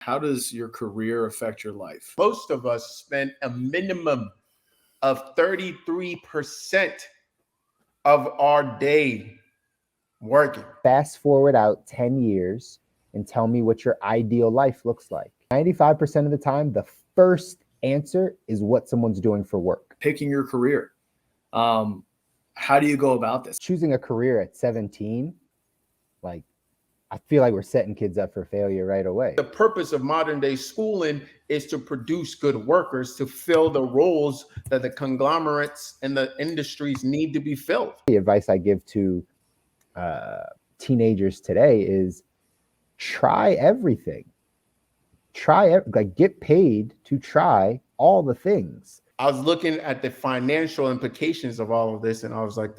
How does your career affect your life? Most of us spend a minimum of 33% of our day working. Fast forward out 10 years and tell me what your ideal life looks like. 95% of the time, the first answer is what someone's doing for work. Picking your career. How do you go about this? Choosing a career at 17, I feel like we're setting kids up for failure right away. The purpose of modern day schooling is to produce good workers to fill the roles that the conglomerates and the industries need to be filled. The advice I give to teenagers today is try everything. Get paid to try all the things. I was looking at the financial implications of all of this, and I was like,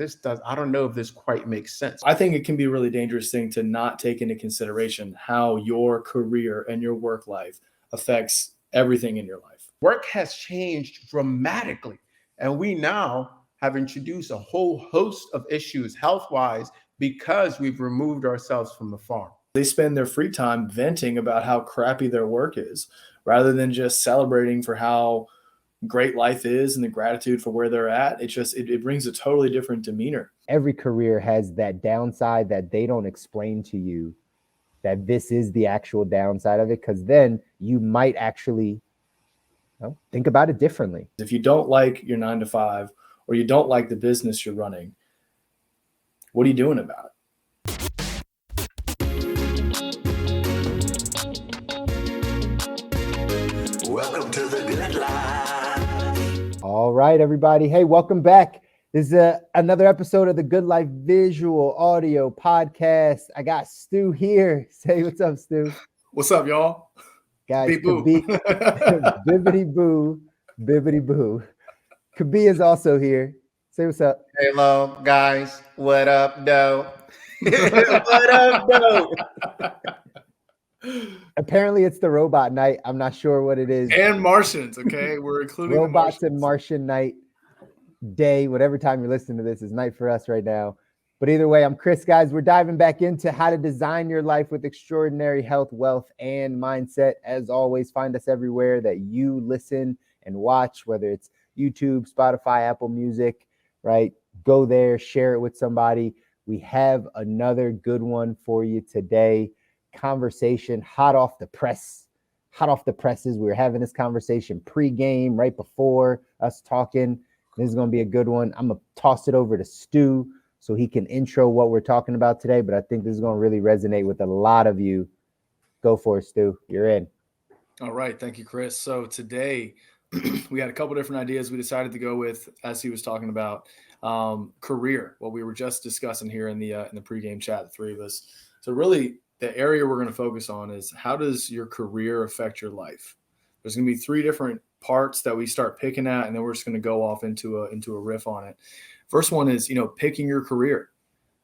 I don't know if this quite makes sense. I think it can be a really dangerous thing to not take into consideration how your career and your work life affects everything in your life. Work has changed dramatically, and we now have introduced a whole host of issues health-wise because we've removed ourselves from the farm. They spend their free time venting about how crappy their work is, rather than just celebrating for how great life is and the gratitude for where they're at. It brings a totally different demeanor. Every career has that downside that they don't explain to you, that this is the actual downside of it, because then you might actually think about it differently. If you don't like your 9 to 5 or you don't like the business you're running, what are you doing about it? Welcome to the Good Life. All right, everybody. Hey, welcome back. This is another episode of the Good Life Visual Audio Podcast. I got Stu here. Say what's up, Stu. What's up, y'all? Guys, bibbity boo, bibbity boo. Kobi is also here. Say what's up. Hello, guys. What up, though? What up, though? Apparently, it's the robot night. I'm not sure what it is. And Martians, okay? We're including robots and Martian night day. Whatever time you're listening to this is night for us right now. But either way, I'm Chris, guys. We're diving back into how to design your life with extraordinary health, wealth, and mindset. As always, find us everywhere that you listen and watch, whether it's YouTube, Spotify, Apple Music, right? Go there, share it with somebody. We have another good one for you today. Conversation hot off the presses. We were having this conversation pre-game right before us talking. This is going to be a good one. I'm going to toss it over to Stu so he can intro what we're talking about today, but I think this is going to really resonate with a lot of you. Go for it, Stu. You're in. All right. Thank you, Chris. So today we had a couple different ideas we decided to go with, as he was talking about career, what we were just discussing here in the pregame chat, the three of us. So really, the area we're going to focus on is how does your career affect your life? There's going to be three different parts that we start picking at, and then we're just going to go off into a riff on it. First one is, picking your career.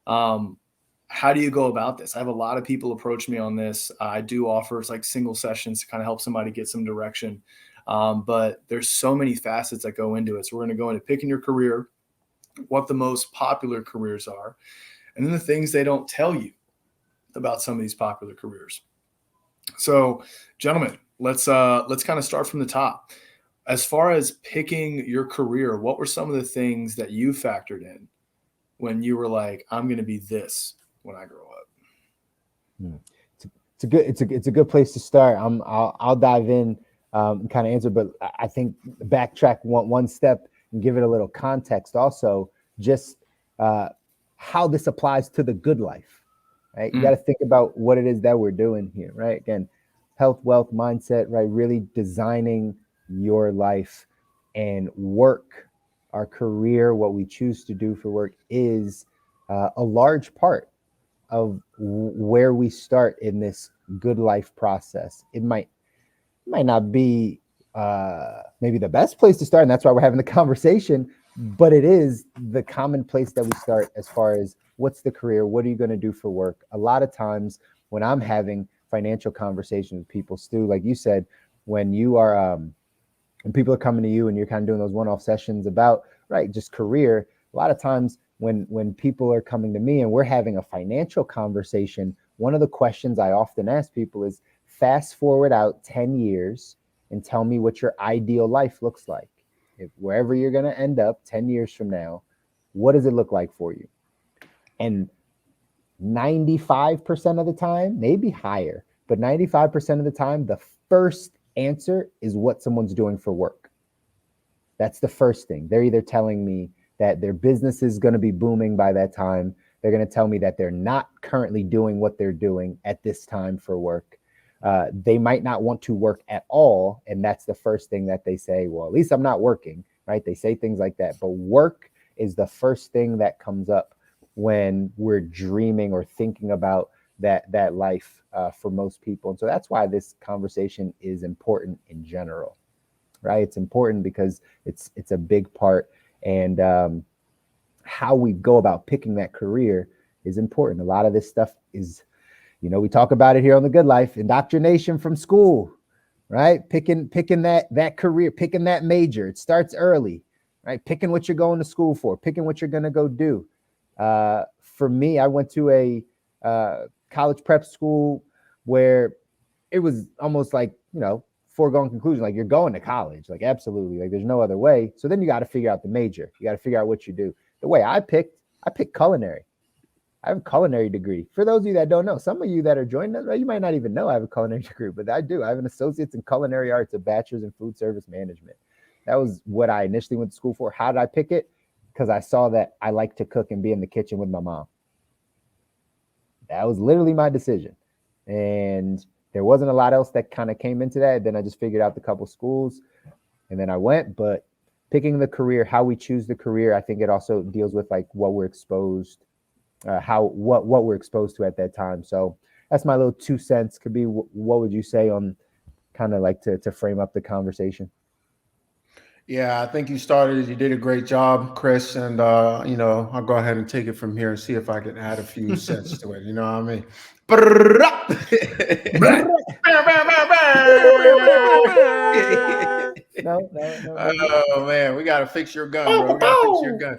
How do you go about this? I have a lot of people approach me on this. I do offer like single sessions to kind of help somebody get some direction. But there's so many facets that go into it. So we're going to go into picking your career, what the most popular careers are, and then the things they don't tell you about some of these popular careers. So, gentlemen, let's kind of start from the top. As far as picking your career, what were some of the things that you factored in when you were like, I'm going to be this when I grow up? It's a good place to start. I'll dive in and kind of answer, but I think backtrack one step and give it a little context also, just how this applies to the good life. Right? You got to think about what it is that we're doing here, right? Again, health, wealth, mindset, right? Really designing your life and work, our career, what we choose to do for work is a large part of where we start in this good life process. It might not be maybe the best place to start, and that's why we're having the conversation, but it is the common place that we start as far as what's the career? What are you going to do for work? A lot of times when I'm having financial conversations with people, Stu, like you said, when you are, when people are coming to you and you're kind of doing those one-off sessions about, right, just career, a lot of times when people are coming to me and we're having a financial conversation, one of the questions I often ask people is fast forward out 10 years and tell me what your ideal life looks like. If wherever you're going to end up 10 years from now, what does it look like for you? And 95% of the time, maybe higher, but 95% of the time, the first answer is what someone's doing for work. That's the first thing. They're either telling me that their business is going to be booming by that time. They're going to tell me that they're not currently doing what they're doing at this time for work. They might not want to work at all. And that's the first thing that they say. Well, at least I'm not working, right? They say things like that. But work is the first thing that comes up when we're dreaming or thinking about that life for most people. And so that's why this conversation is important in general, right? It's important because it's a big part. And how we go about picking that career is important. A lot of this stuff is, we talk about it here on The Good Life, indoctrination from school, right? Picking that career, picking that major. It starts early, right? Picking what you're going to school for, picking what you're going to go do. For me, I went to a college prep school where it was almost like, foregone conclusion, like you're going to college, like absolutely, like there's no other way. So then you got to figure out the major. You got to figure out what you do. The way I picked culinary. I have a culinary degree. For those of you that don't know, some of you that are joining us, you might not even know I have a culinary degree, but I do. I have an associate's in culinary arts, a bachelor's in food service management. That was what I initially went to school for. How did I pick it? Because I saw that I like to cook and be in the kitchen with my mom. That was literally my decision. And there wasn't a lot else that kind of came into that. Then I just figured out the couple schools and then I went. But picking the career, how we choose the career, I think it also deals with like what we're exposed, what we're exposed to at that time. So that's my little 2 cents. Could be what would you say on kind of like to frame up the conversation? Yeah, I think you did a great job, Chris. And, I'll go ahead and take it from here and see if I can add a few cents to it. You know what I mean? No. Oh, man, we got to fix your gun, bro. We got to fix your gun.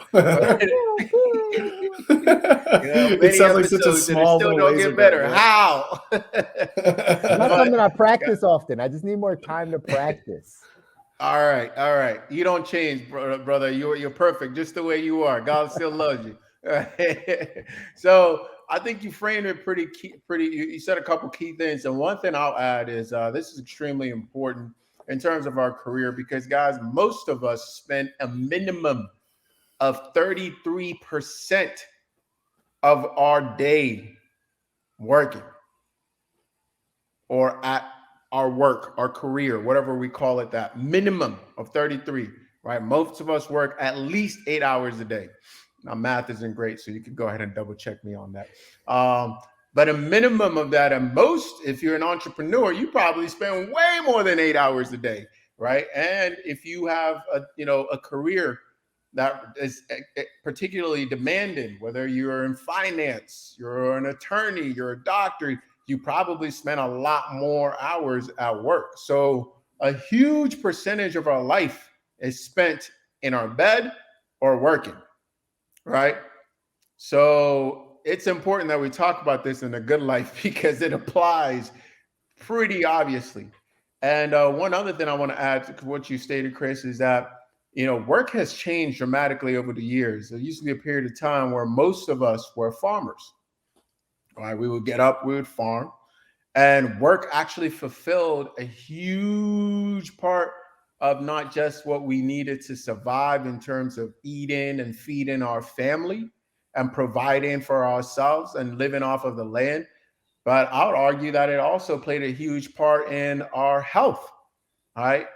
It sounds like such a small still little don't laser get better. gun, How? It's not something I practice often. I just need more time to practice. All right. You don't change, brother. You're perfect, just the way you are. God still loves you. So I think you framed it pretty. You said a couple key things, and one thing I'll add is this is extremely important in terms of our career because, guys, most of us spend a minimum of 33% of our day working or at our work, our career, whatever we call it, that minimum of 33, right? Most of us work at least 8 hours a day. Now, math isn't great, so you can go ahead and double check me on that. But a minimum of that, and most, if you're an entrepreneur, you probably spend way more than 8 hours a day, right? And if you have a career that is particularly demanding, whether you're in finance, you're an attorney, you're a doctor, you probably spend a lot more hours at work. So a huge percentage of our life is spent in our bed or working, right? So it's important that we talk about this in The Good Life because it applies pretty obviously. And one other thing I want to add to what you stated, Chris, is that work has changed dramatically over the years. There used to be a period of time where most of us were farmers. Right? We would get up, we would farm, and work actually fulfilled a huge part of not just what we needed to survive in terms of eating and feeding our family and providing for ourselves and living off of the land, but I would argue that it also played a huge part in our health, right?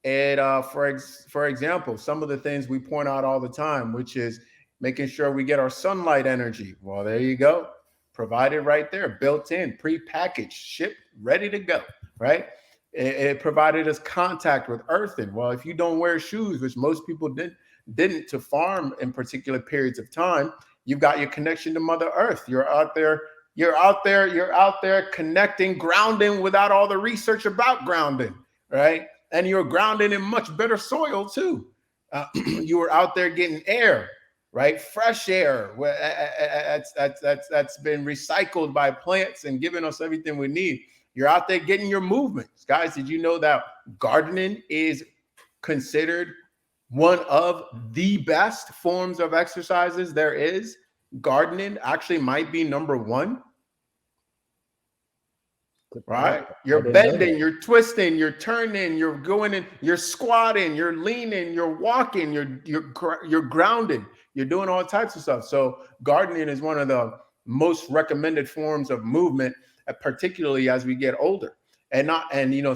And for example, some of the things we point out all the time, which is making sure we get our sunlight energy. Well, there you go. Provided right there, built in, pre-packaged, shipped, ready to go, right? It provided us contact with earthing. Well, if you don't wear shoes, which most people didn't to farm in particular periods of time, you've got your connection to Mother Earth. You're out there connecting, grounding without all the research about grounding, right? And you're grounding in much better soil too. You were out there getting air, right? Fresh air. That's been recycled by plants and giving us everything we need. You're out there getting your movements. Guys, did you know that gardening is considered one of the best forms of exercises there is? Gardening actually might be number one. Right? You're bending, you're twisting, you're turning, you're going in, you're squatting, you're leaning, you're walking, you're grounded, you're doing all types of stuff. So gardening is one of the most recommended forms of movement, particularly as we get older. And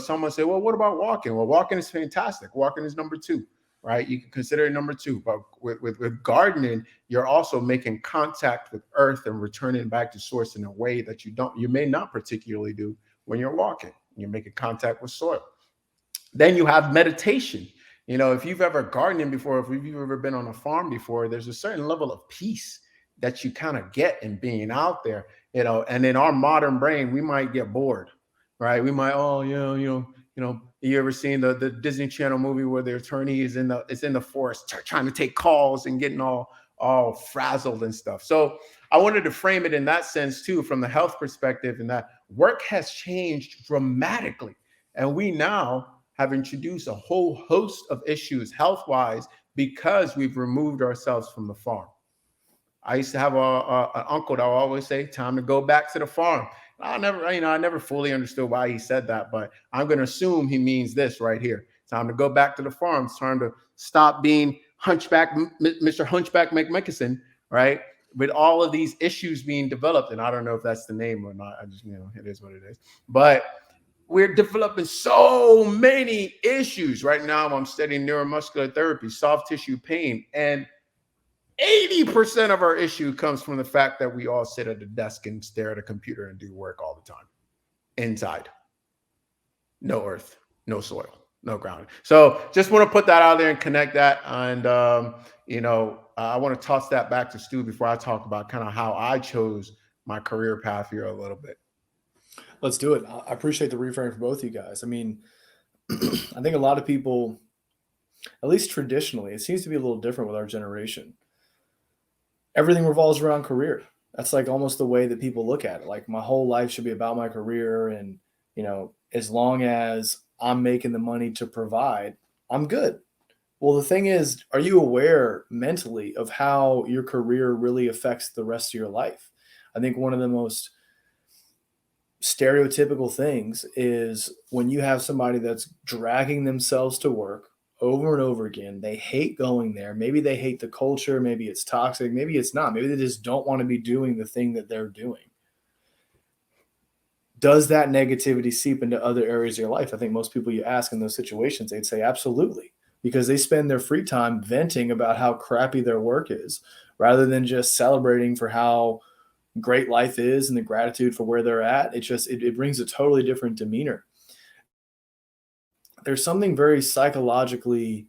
someone say, well, what about walking? Well, walking is fantastic. Walking is number two, right? You can consider it number two. But with gardening, you're also making contact with earth and returning back to source in a way that you may not particularly do when you're walking. You're making contact with soil. Then you have meditation. If you've ever gardened before, if you've ever been on a farm before, there's a certain level of peace that you kind of get in being out there, and in our modern brain, we might get bored, right? We might, you ever seen the Disney Channel movie where the attorney is in the forest trying to take calls and getting all frazzled and stuff. So I wanted to frame it in that sense too, from the health perspective, and that work has changed dramatically. And we now have introduced a whole host of issues health-wise because we've removed ourselves from the farm. I used to have an uncle that would always say, time to go back to the farm. I never fully understood why he said that, but I'm going to assume he means this right here. Time to go back to the farm. It's time to stop being Mr. Hunchback McMickelson, right? With all of these issues being developed. And I don't know if that's the name or not. I just, it is what it is. But we're developing so many issues. Right now, I'm studying neuromuscular therapy, soft tissue pain, and 80% of our issue comes from the fact that we all sit at a desk and stare at a computer and do work all the time. Inside. No earth, no soil, no ground. So just want to put that out there and connect that. And, I want to toss that back to Stu before I talk about kind of how I chose my career path here a little bit. Let's do it. I appreciate the reframe for both of you guys. I mean, I think a lot of people, at least traditionally, it seems to be a little different with our generation. Everything revolves around career. That's like almost the way that people look at it. Like my whole life should be about my career. And, as long as I'm making the money to provide, I'm good. Well, the thing is, are you aware mentally of how your career really affects the rest of your life? I think one of the most stereotypical things is when you have somebody that's dragging themselves to work over and over again. They hate going there. Maybe they hate the culture. Maybe it's toxic. Maybe it's not. Maybe they just don't want to be doing the thing that they're doing. Does that negativity seep into other areas of your life? I think most people you ask in those situations, they'd say absolutely, because they spend their free time venting about how crappy their work is rather than just celebrating for how great life is and the gratitude for where they're at. It brings a totally different demeanor. There's something very psychologically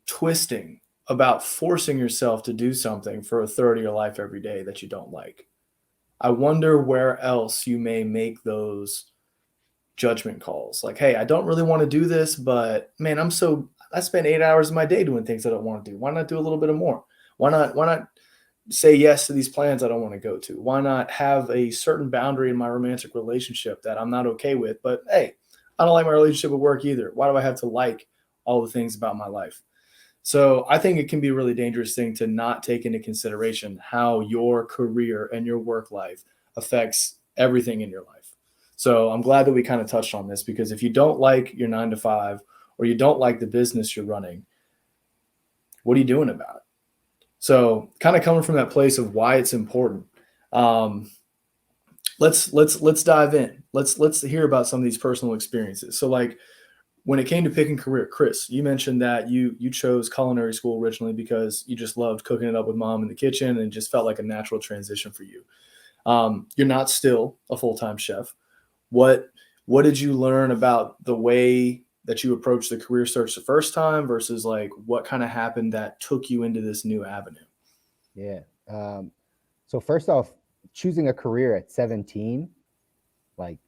twisting about forcing yourself to do something for a third of your life every day that you don't like. I wonder where else you may make those judgment calls. Like, hey, I don't really want to do this, but man, I spend 8 hours of my day doing things I don't want to do. Why not do a little bit of more? Why not say yes to these plans I don't want to go to? Why not have a certain boundary in my romantic relationship that I'm not okay with? But hey, I don't like my relationship with work either. Why do I have to like all the things about my life? So I think it can be a really dangerous thing to not take into consideration how your career and your work life affects everything in your life. So I'm glad that we kind of touched on this, because if you don't like your 9 to 5 or you don't like the business you're running, what are you doing about it? So kind of coming from that place of why it's important. Let's dive in. Let's hear about some of these personal experiences. So like when it came to picking career, Chris, you mentioned that you chose culinary school originally because you just loved cooking it up with mom in the kitchen and it just felt like a natural transition for you. You're not still a full-time chef. What did you learn about the way that you approached the career search the first time versus like what kind of happened that took you into this new avenue? Yeah. So first off, choosing a career at 17, like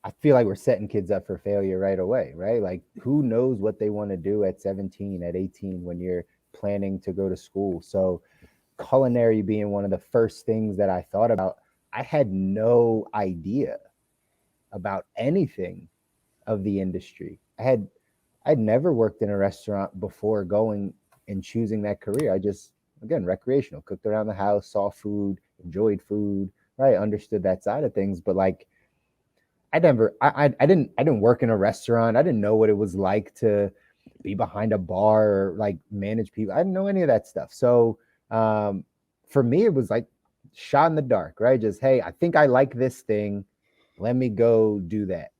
I feel like we're setting kids up for failure right away, right? Like who knows what they want to do at 17, at 18 when you're planning to go to school. So culinary being one of the first things that I thought about, I had no idea about anything of the industry. I'd never worked in a restaurant before going and choosing that career. I just, again, recreational, cooked around the house, saw food, enjoyed food, right? Understood that side of things. But like, I didn't work in a restaurant. I didn't know what it was like to be behind a bar or like manage people. I didn't know any of that stuff. So for me, it was like shot in the dark, right? Just, hey, I think I like this thing. Let me go do that.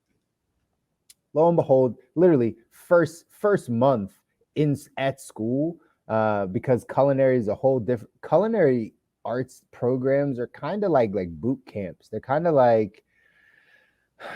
Lo and behold, literally first month in at school, because culinary is a whole different culinary arts programs are kind of like boot camps. They're kind of like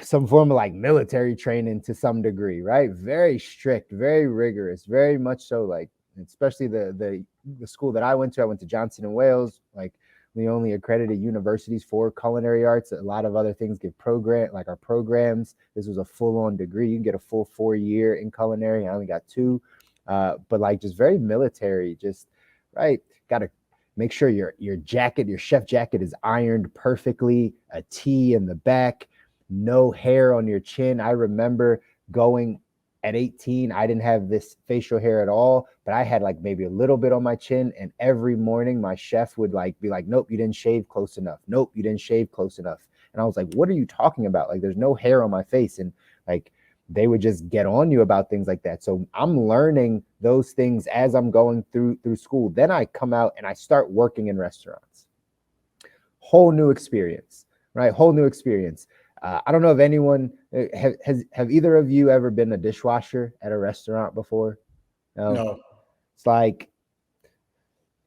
some form of like military training to some degree, right? Very strict, very rigorous, very much so. Like, especially the school that I went to Johnson and Wales, like the only accredited universities for culinary arts. A lot of other things give our programs. This was a full-on degree. You can get a full 4 year in culinary. I only got 2, but like just very military. Just right. Got to make sure your jacket, your chef jacket, is ironed perfectly. A T in the back. No hair on your chin. I remember going at 18, I didn't have this facial hair at all, but I had like maybe a little bit on my chin. And every morning my chef would like be like, nope, you didn't shave close enough. Nope, you didn't shave close enough. And I was like, what are you talking about? Like, there's no hair on my face. And like, they would just get on you about things like that. So I'm learning those things as I'm going through school. Then I come out and I start working in restaurants. Whole new experience, right? Whole new experience. I don't know if anyone have either of you ever been a dishwasher at a restaurant before? No. It's like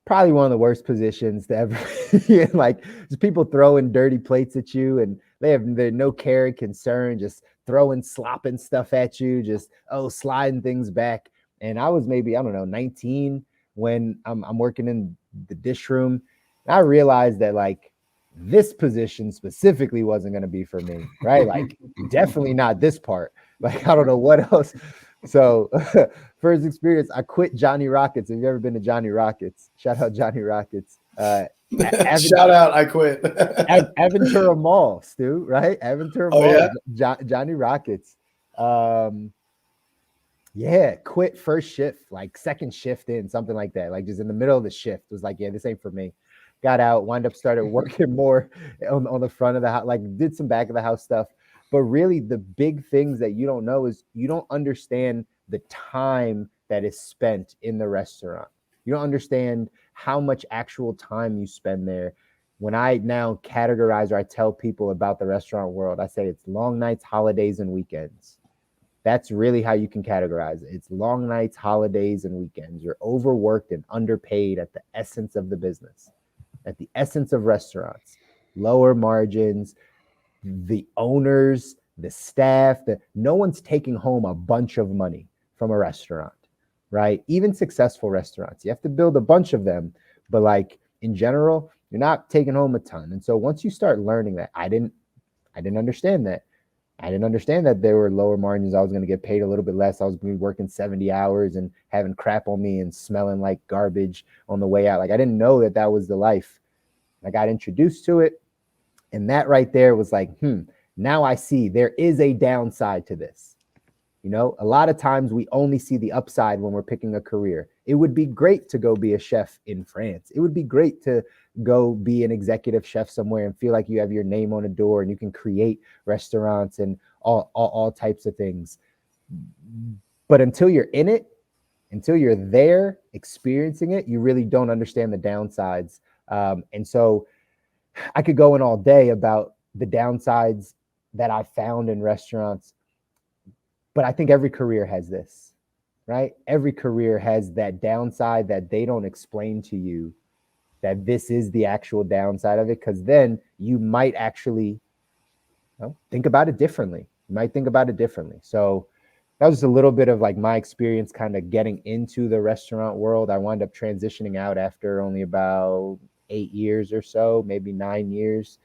probably one of the worst positions to ever like just people throwing dirty plates at you and they're no care and concern, just throwing, slopping stuff at you, just sliding things back. And I was maybe, I don't know, 19 when I'm working in the dish room. And I realized that like this position specifically wasn't going to be for me, right? Like definitely not this part. Like, I don't know what else. So first experience, I quit Johnny Rockets. Have you ever been to Johnny Rockets? Shout out Johnny Rockets. Shout out, I quit. Aventura Mall, Stu, right? Aventura Mall, yeah? Johnny Rockets. Yeah, quit first shift, like second shift in, something like that. Like just in the middle of the shift, was like, yeah, this ain't for me. Got out, started working more on the front of the house, like did some back of the house stuff. But really the big things that you don't know is you don't understand the time that is spent in the restaurant. You don't understand how much actual time you spend there. When I now categorize or I tell people about the restaurant world, I say it's long nights, holidays, and weekends. That's really how you can categorize it. It's long nights, holidays, and weekends. You're overworked and underpaid at the essence of the business. At the essence of restaurants, lower margins, the owners, the staff, no one's taking home a bunch of money from a restaurant, right? Even successful restaurants, you have to build a bunch of them, but like in general, you're not taking home a ton. And so once you start learning that, I didn't understand that. I didn't understand that there were lower margins. I was going to get paid a little bit less. I was going to be working 70 hours and having crap on me and smelling like garbage on the way out. Like I didn't know that was the life. I got introduced to it. And that right there was like, now I see there is a downside to this. You know, a lot of times we only see the upside when we're picking a career. It would be great to go be a chef in France. It would be great to go be an executive chef somewhere and feel like you have your name on a door and you can create restaurants and all types of things. But until you're in it, until you're there experiencing it, you really don't understand the downsides. And so I could go in all day about the downsides that I found in restaurants. But I think every career has this, right? Every career has that downside that they don't explain to you, that this is the actual downside of it, because then you might actually think about it differently. You might think about it differently. So that was a little bit of like my experience kind of getting into the restaurant world. I wound up transitioning out after only about 8 years or so, maybe 9 years.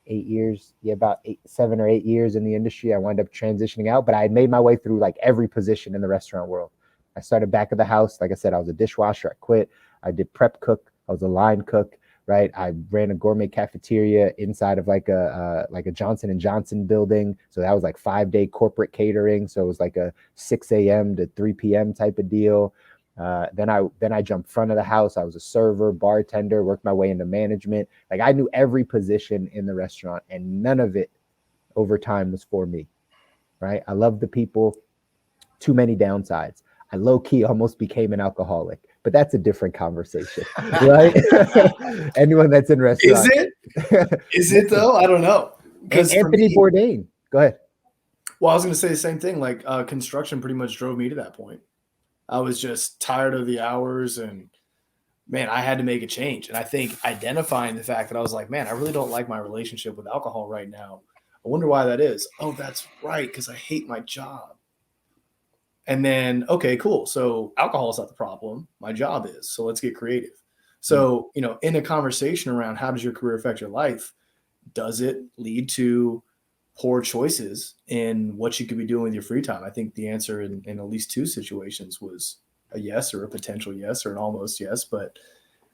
8 years, about 7 or 8 years in the industry. I wound up transitioning out, but I had made my way through like every position in the restaurant world. I started back of the house. Like I said, I was a dishwasher. I quit. I did prep cook. I was a line cook. right? I ran a gourmet cafeteria inside of like a Johnson and Johnson building. So that was like 5-day corporate catering. So it was like a 6 a.m. to 3 p.m. type of deal. Then I jumped front of the house. I was a server, bartender, worked my way into management. Like I knew every position in the restaurant, and none of it over time was for me, right? I loved the people. Too many downsides. I low key almost became an alcoholic, but that's a different conversation, right? Anyone that's in restaurants. Is it? Is it though? I don't know. And Anthony Bourdain. Go ahead. Well, I was going to say the same thing. Like construction pretty much drove me to that point. I was just tired of the hours, and man, I had to make a change. And I think identifying the fact that I was like, man, I really don't like my relationship with alcohol right now. I wonder why that is. Oh, that's right, because I hate my job. And then, okay, cool. So alcohol is not the problem. My job is. So let's get creative. So, in a conversation around how does your career affect your life, does it lead to poor choices in what you could be doing with your free time? I think the answer in at least 2 situations was a yes, or a potential yes, or an almost yes. But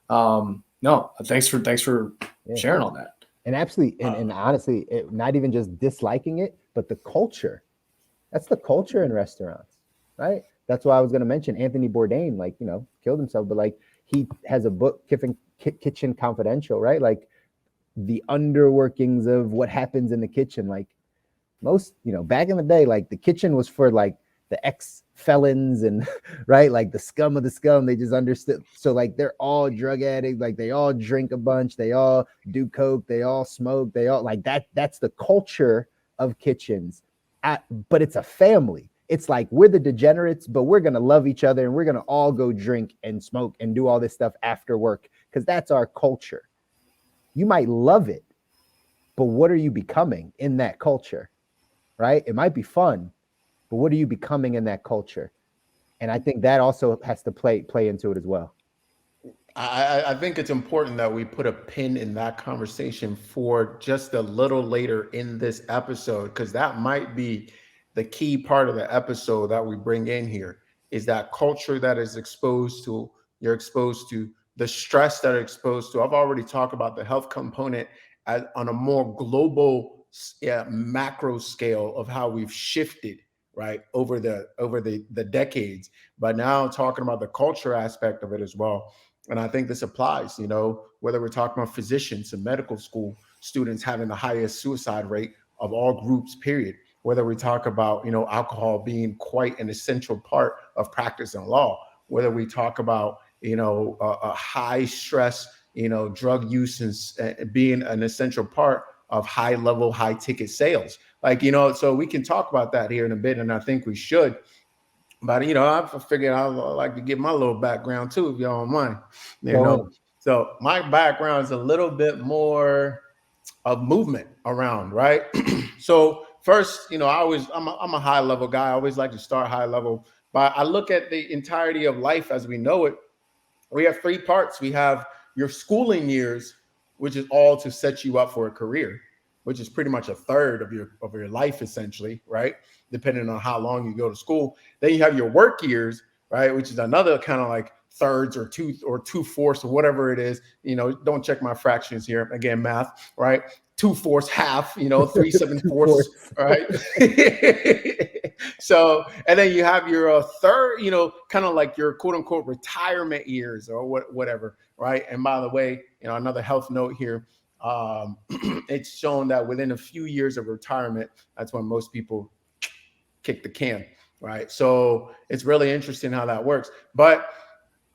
no, thanks for sharing on that. And absolutely, and honestly, not even just disliking it, but the culture. That's the culture in restaurants, right? That's why I was going to mention Anthony Bourdain, like, killed himself, but like he has a book, Kitchen Confidential, right? Like the underworkings of what happens in the kitchen. Like most, back in the day, like the kitchen was for like the ex-felons and right, like the scum of the scum. They just understood. So like they're all drug addicts, like they all drink a bunch, they all do coke, they all smoke, they all like that. That's the culture of kitchens. But it's a family. It's like we're the degenerates, but we're gonna love each other and we're gonna all go drink and smoke and do all this stuff after work because that's our culture. You might love it, but what are you becoming in that culture? Right? It might be fun, but what are you becoming in that culture? And I think that also has to play into it as well. I think it's important that we put a pin in that conversation for just a little later in this episode, because that might be the key part of the episode that we bring in here, is that culture that is you're exposed to, the stress that are exposed to. I've already talked about the health component on a more global macro scale of how we've shifted right over the decades, but now talking about the culture aspect of it as well. And I think this applies, whether we're talking about physicians and medical school students having the highest suicide rate of all groups, period. Whether we talk about, alcohol being quite an essential part of practice and law, whether we talk about, a high stress, drug use and being an essential part of high level, high ticket sales. Like, so we can talk about that here in a bit. And I think we should. But, I figured I'd like to give my little background too, if y'all don't mind. So my background is a little bit more of movement around, right? So first, I'm a high level guy. I always like to start high level. But I look at the entirety of life as we know it. We have 3 parts. We have your schooling years, which is all to set you up for a career, which is pretty much a third of your life, essentially, right? Depending on how long you go to school. Then you have your work years, right? Which is another kind of like thirds or 2/4 or whatever it is. Don't check my fractions here. Again, math, right? 2/4, half, 3 7/4, right? So, and then you have your third, kind of like your quote unquote retirement years or whatever, right? And by the way, another health note here. It's shown that within a few years of retirement, that's when most people kick the can, right? So it's really interesting how that works. But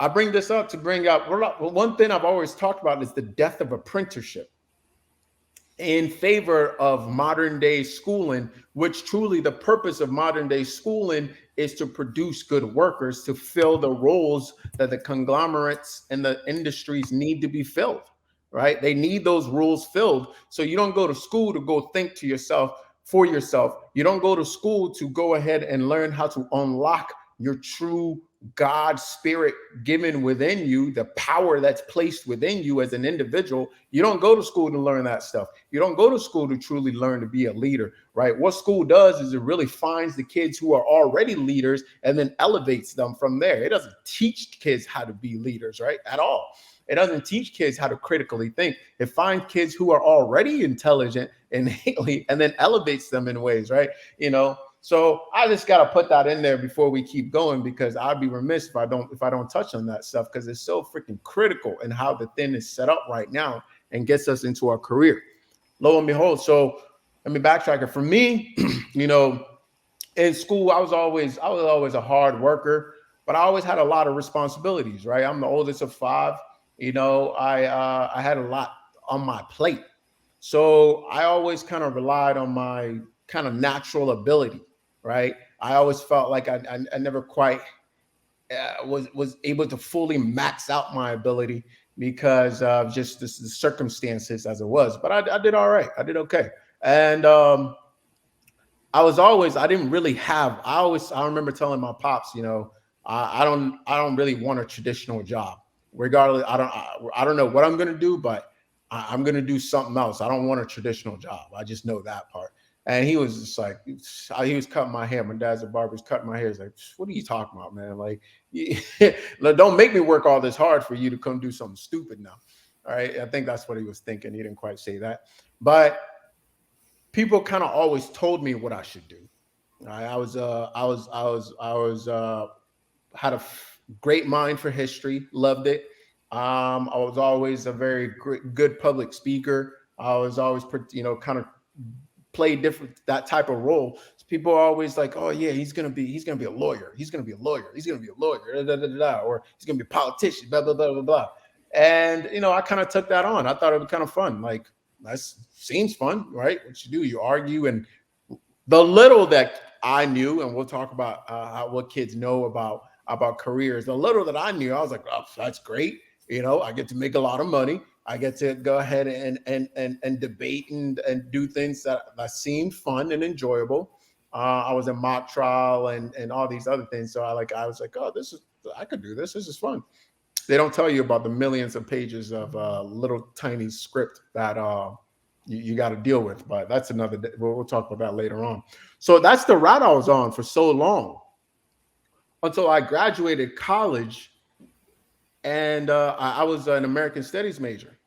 I bring this up to bring up one thing I've always talked about is the death of apprenticeship in favor of modern day schooling, which truly the purpose of modern day schooling is to produce good workers to fill the roles that the conglomerates and the industries need to be filled. Right? They need those roles filled. So you don't go to school to go think to yourself for yourself. You don't go to school to go ahead and learn how to unlock your true God's spirit given within you, the power that's placed within you as an individual. You don't go to school to learn that stuff. You don't go to school to truly learn to be a leader, right? What school does is it really finds the kids who are already leaders and then elevates them from there. It doesn't teach kids how to be leaders, right? At all. It doesn't teach kids how to critically think. It finds kids who are already intelligent innately and then elevates them in ways, right? So I just got to put that in there before we keep going, because I'd be remiss if I don't touch on that stuff, because it's so freaking critical in how the thing is set up right now and gets us into our career. Lo and behold, so let me backtrack it. For me, in school, I was always a hard worker, but I always had a lot of responsibilities, right? I'm the oldest of 5. I had a lot on my plate. So I always kind of relied on my kind of natural ability, right? I always felt like I never quite was able to fully max out my ability because of just the circumstances as it was. But I did all right. I did okay. And I remember telling my pops, I don't really want a traditional job. Regardless, I don't know what I'm going to do, but I'm going to do something else. I don't want a traditional job. I just know that part. And he was just like, he was cutting my hair. My dad's a barber. He's cutting my hair. He's like, what are you talking about, man? Like, don't make me work all this hard for you to come do something stupid now. All right. I think that's what he was thinking. He didn't quite say that. But people kind of always told me what I should do. Right? Had a great mind for history, loved it. I was always a very good public speaker. I was always, kind of played that type of role. So people are always like, "Oh yeah, he's gonna be a lawyer. He's gonna be a lawyer. He's gonna be a lawyer, or he's gonna be a politician." Blah blah blah blah blah. And I kind of took that on. I thought it was kind of fun. Like, that seems fun, right? What you do, you argue, and the little that I knew, and we'll talk about what kids know about careers. The little that I knew, I was like, oh, that's great. I get to make a lot of money. I get to go ahead and debate and do things that seemed fun and enjoyable. I was in mock trial and all these other things. So I was like, oh, I could do this. This is fun. They don't tell you about the millions of pages of little tiny script that you got to deal with. But that's another day. We'll talk about that later on. So that's the route I was on for so long, until I graduated college, and I was an American Studies major.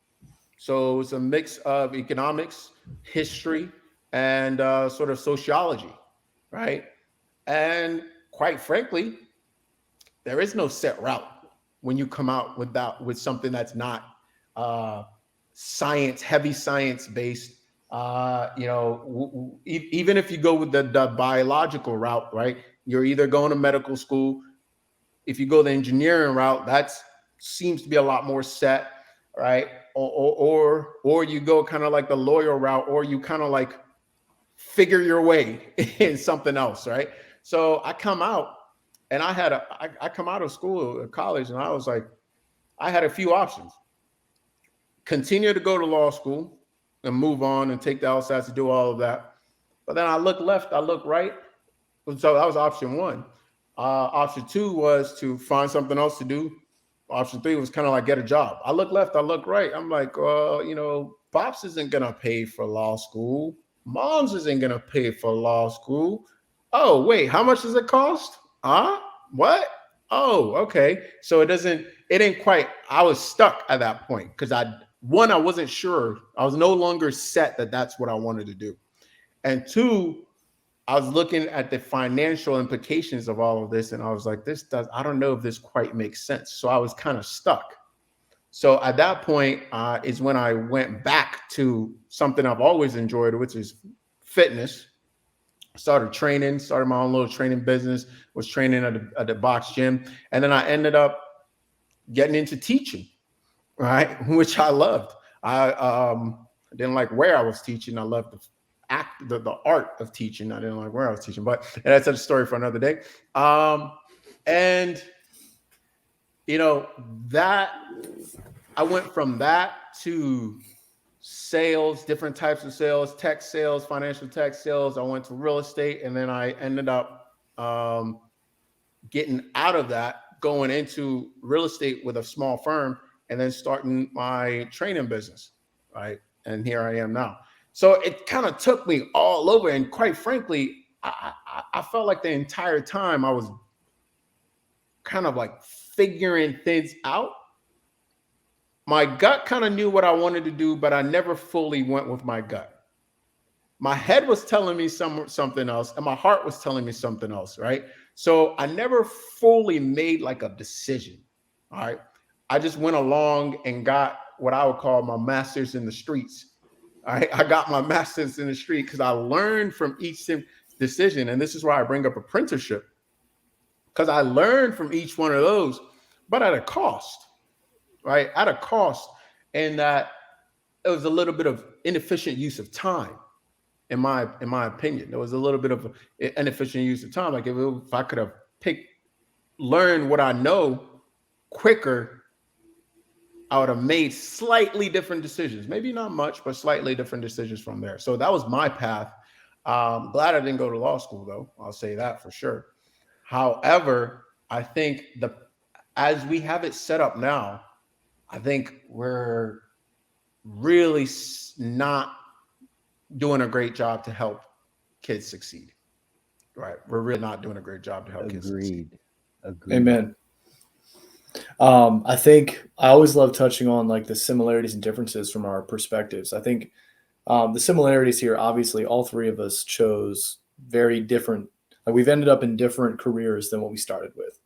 So it's a mix of economics, history, and sort of sociology, right? And quite frankly, there is no set route when you come out with something that's not heavy science based. Even if you go with the biological route, right? You're either going to medical school. If you go the engineering route, that seems to be a lot more set, right? Or you go kind of like the lawyer route, or you kind of like figure your way in something else, right? So I come out, and I come out of school, college, and I was like, I had a few options: continue to go to law school and move on and take the LSATs to do all of that. But then I look left, I look right. So that was option 1. Option 2 was to find something else to do. Option 3 was kind of like get a job. I look left, I look right. I'm like, Pops isn't going to pay for law school. Mom's isn't going to pay for law school. Oh, wait, how much does it cost? What? Oh, okay. So it didn't quite, I was stuck at that point because I wasn't sure. I was no longer set that that's what I wanted to do. And 2, I was looking at the financial implications of all of this, and I was like, I don't know if this quite makes sense. So I was kind of stuck. So at that point is when I went back to something I've always enjoyed, which is fitness. Started my own little training business, was training at the box gym. And then I ended up getting into teaching, right? Which I loved. I didn't like where I was teaching. I loved the art of teaching. I didn't like where I was teaching, but that's a story for another day. And that I went from that to sales, different types of sales, tech sales, financial tech sales. I went to real estate, and then I ended up getting out of that going into real estate with a small firm and then starting my training business, right? And here I am now. So it kind of took me all over. And quite frankly, I felt like the entire time I was kind of like figuring things out. My gut kind of knew what I wanted to do, but I never fully went with my gut. My head was telling me something else, and my heart was telling me something else, right? So I never fully made like a decision, all right? I just went along and got what I would call my masters in the streets. All right, I got my masters in the street because I learned from each decision, and this is why I bring up apprenticeship, because I learned from each one of those, but at a cost, right? At a cost, and that it was a little bit of inefficient use of time. In my opinion, there was a little bit of inefficient use of time. Like if I could have learned what I know quicker, I would have made slightly different decisions. Maybe not much, but slightly different decisions from there. So that was my path. Glad I didn't go to law school, though. I'll say that for sure. However, I think as we have it set up now, I think we're really not doing a great job to help kids succeed. Right. We're really not doing a great job to help kids succeed. Agreed. Amen. I think I always love touching on like the similarities and differences from our perspectives. I think the similarities here, obviously, all three of us chose very different. Like we've ended up in different careers than what we started with.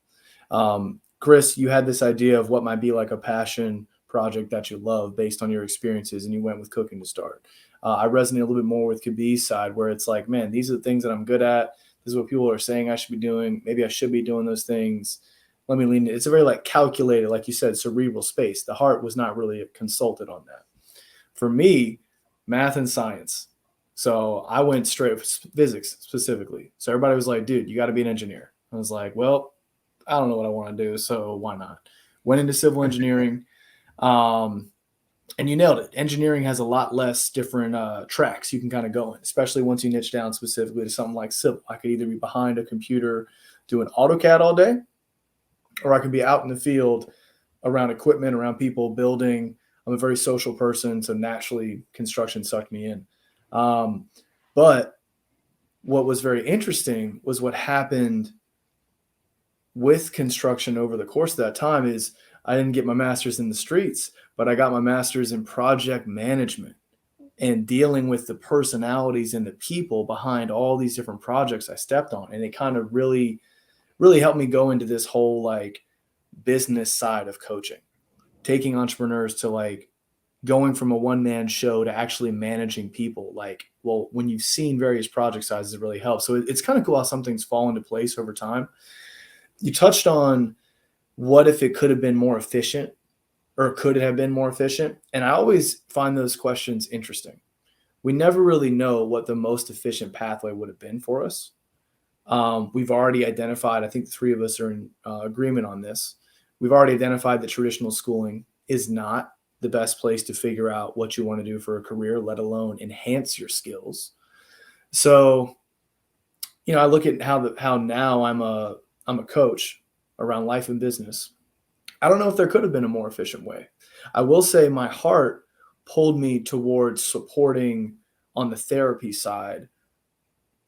Chris, you had this idea of what might be like a passion project that you love based on your experiences, and you went with cooking to start. I resonate a little bit more with Kobi's side, where it's like, man, these are the things that I'm good at. This is what people are saying I should be doing. Maybe I should be doing those things. Let me lean. It's a very like calculated, like you said, cerebral space. The heart was not really consulted on that. For me, math and science. So I went straight physics specifically. So everybody was like, dude, you got to be an engineer. I was like, well, I don't know what I want to do, so why not? Went into civil engineering. And you nailed it. Engineering has a lot less different tracks you can kind of go in, especially once you niche down specifically to something like civil. I could either be behind a computer doing AutoCAD all day, or I could be out in the field around equipment, around people, building. I'm a very social person, so naturally construction sucked me in. But what was very interesting was what happened with construction over the course of that time is I didn't get my master's in the streets, but I got my master's in project management and dealing with the personalities and the people behind all these different projects I stepped on. And it kind of really, really helped me go into this whole like business side of coaching, taking entrepreneurs to like going from a one-man show to actually managing people. Like, well, when you've seen various project sizes, it really helps. So it's kind of cool how some things fall into place over time. You touched on what if it could have been more efficient, or could it have been more efficient? And I always find those questions interesting. We never really know what the most efficient pathway would have been for us. We've already identified, I think the three of us are in agreement on this. We've already identified that traditional schooling is not the best place to figure out what you want to do for a career, let alone enhance your skills. So, you know, I look at how now I'm a coach around life and business. I don't know if there could have been a more efficient way. I will say my heart pulled me towards supporting on the therapy side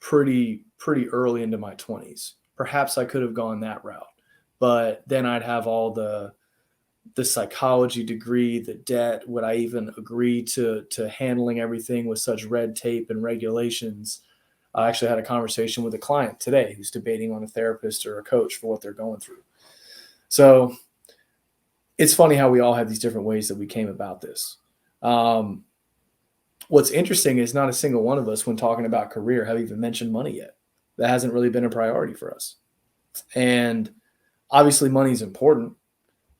pretty early into my 20s. Perhaps I could have gone that route, but then I'd have all the psychology degree, the debt. Would I even agree to handling everything with such red tape and regulations? I actually had a conversation with a client today who's debating on a therapist or a coach for what they're going through. So it's funny how we all have these different ways that we came about this. What's interesting is not a single one of us, when talking about career, have even mentioned money yet. That hasn't really been a priority for us. And obviously money is important,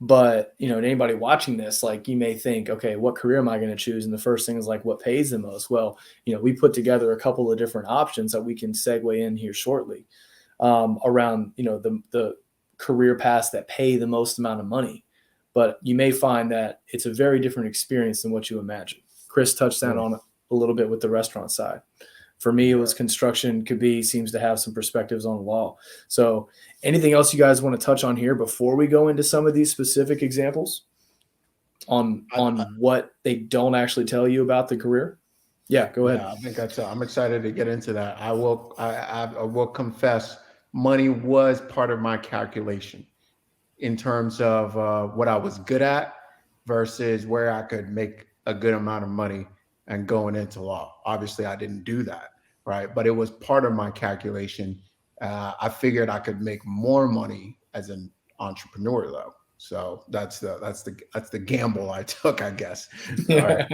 but you know, to anybody watching this, like you may think, okay, what career am I going to choose? And the first thing is like, what pays the most? Well, you know, we put together a couple of different options that we can segue in here shortly around, you know, the career paths that pay the most amount of money. But you may find that it's a very different experience than what you imagine. Chris touched on it a little bit with the restaurant side. For me, it was construction. Kobi seems to have some perspectives on law. So anything else you guys want to touch on here before we go into some of these specific examples on what they don't actually tell you about the career? Yeah, go ahead. Yeah, I think that's. I'm excited to get into that. I will confess, money was part of my calculation in terms of what I was good at versus where I could make a good amount of money and going into law. Obviously, I didn't do that, right? But it was part of my calculation. I figured I could make more money as an entrepreneur, though. So that's the gamble I took, I guess. All right.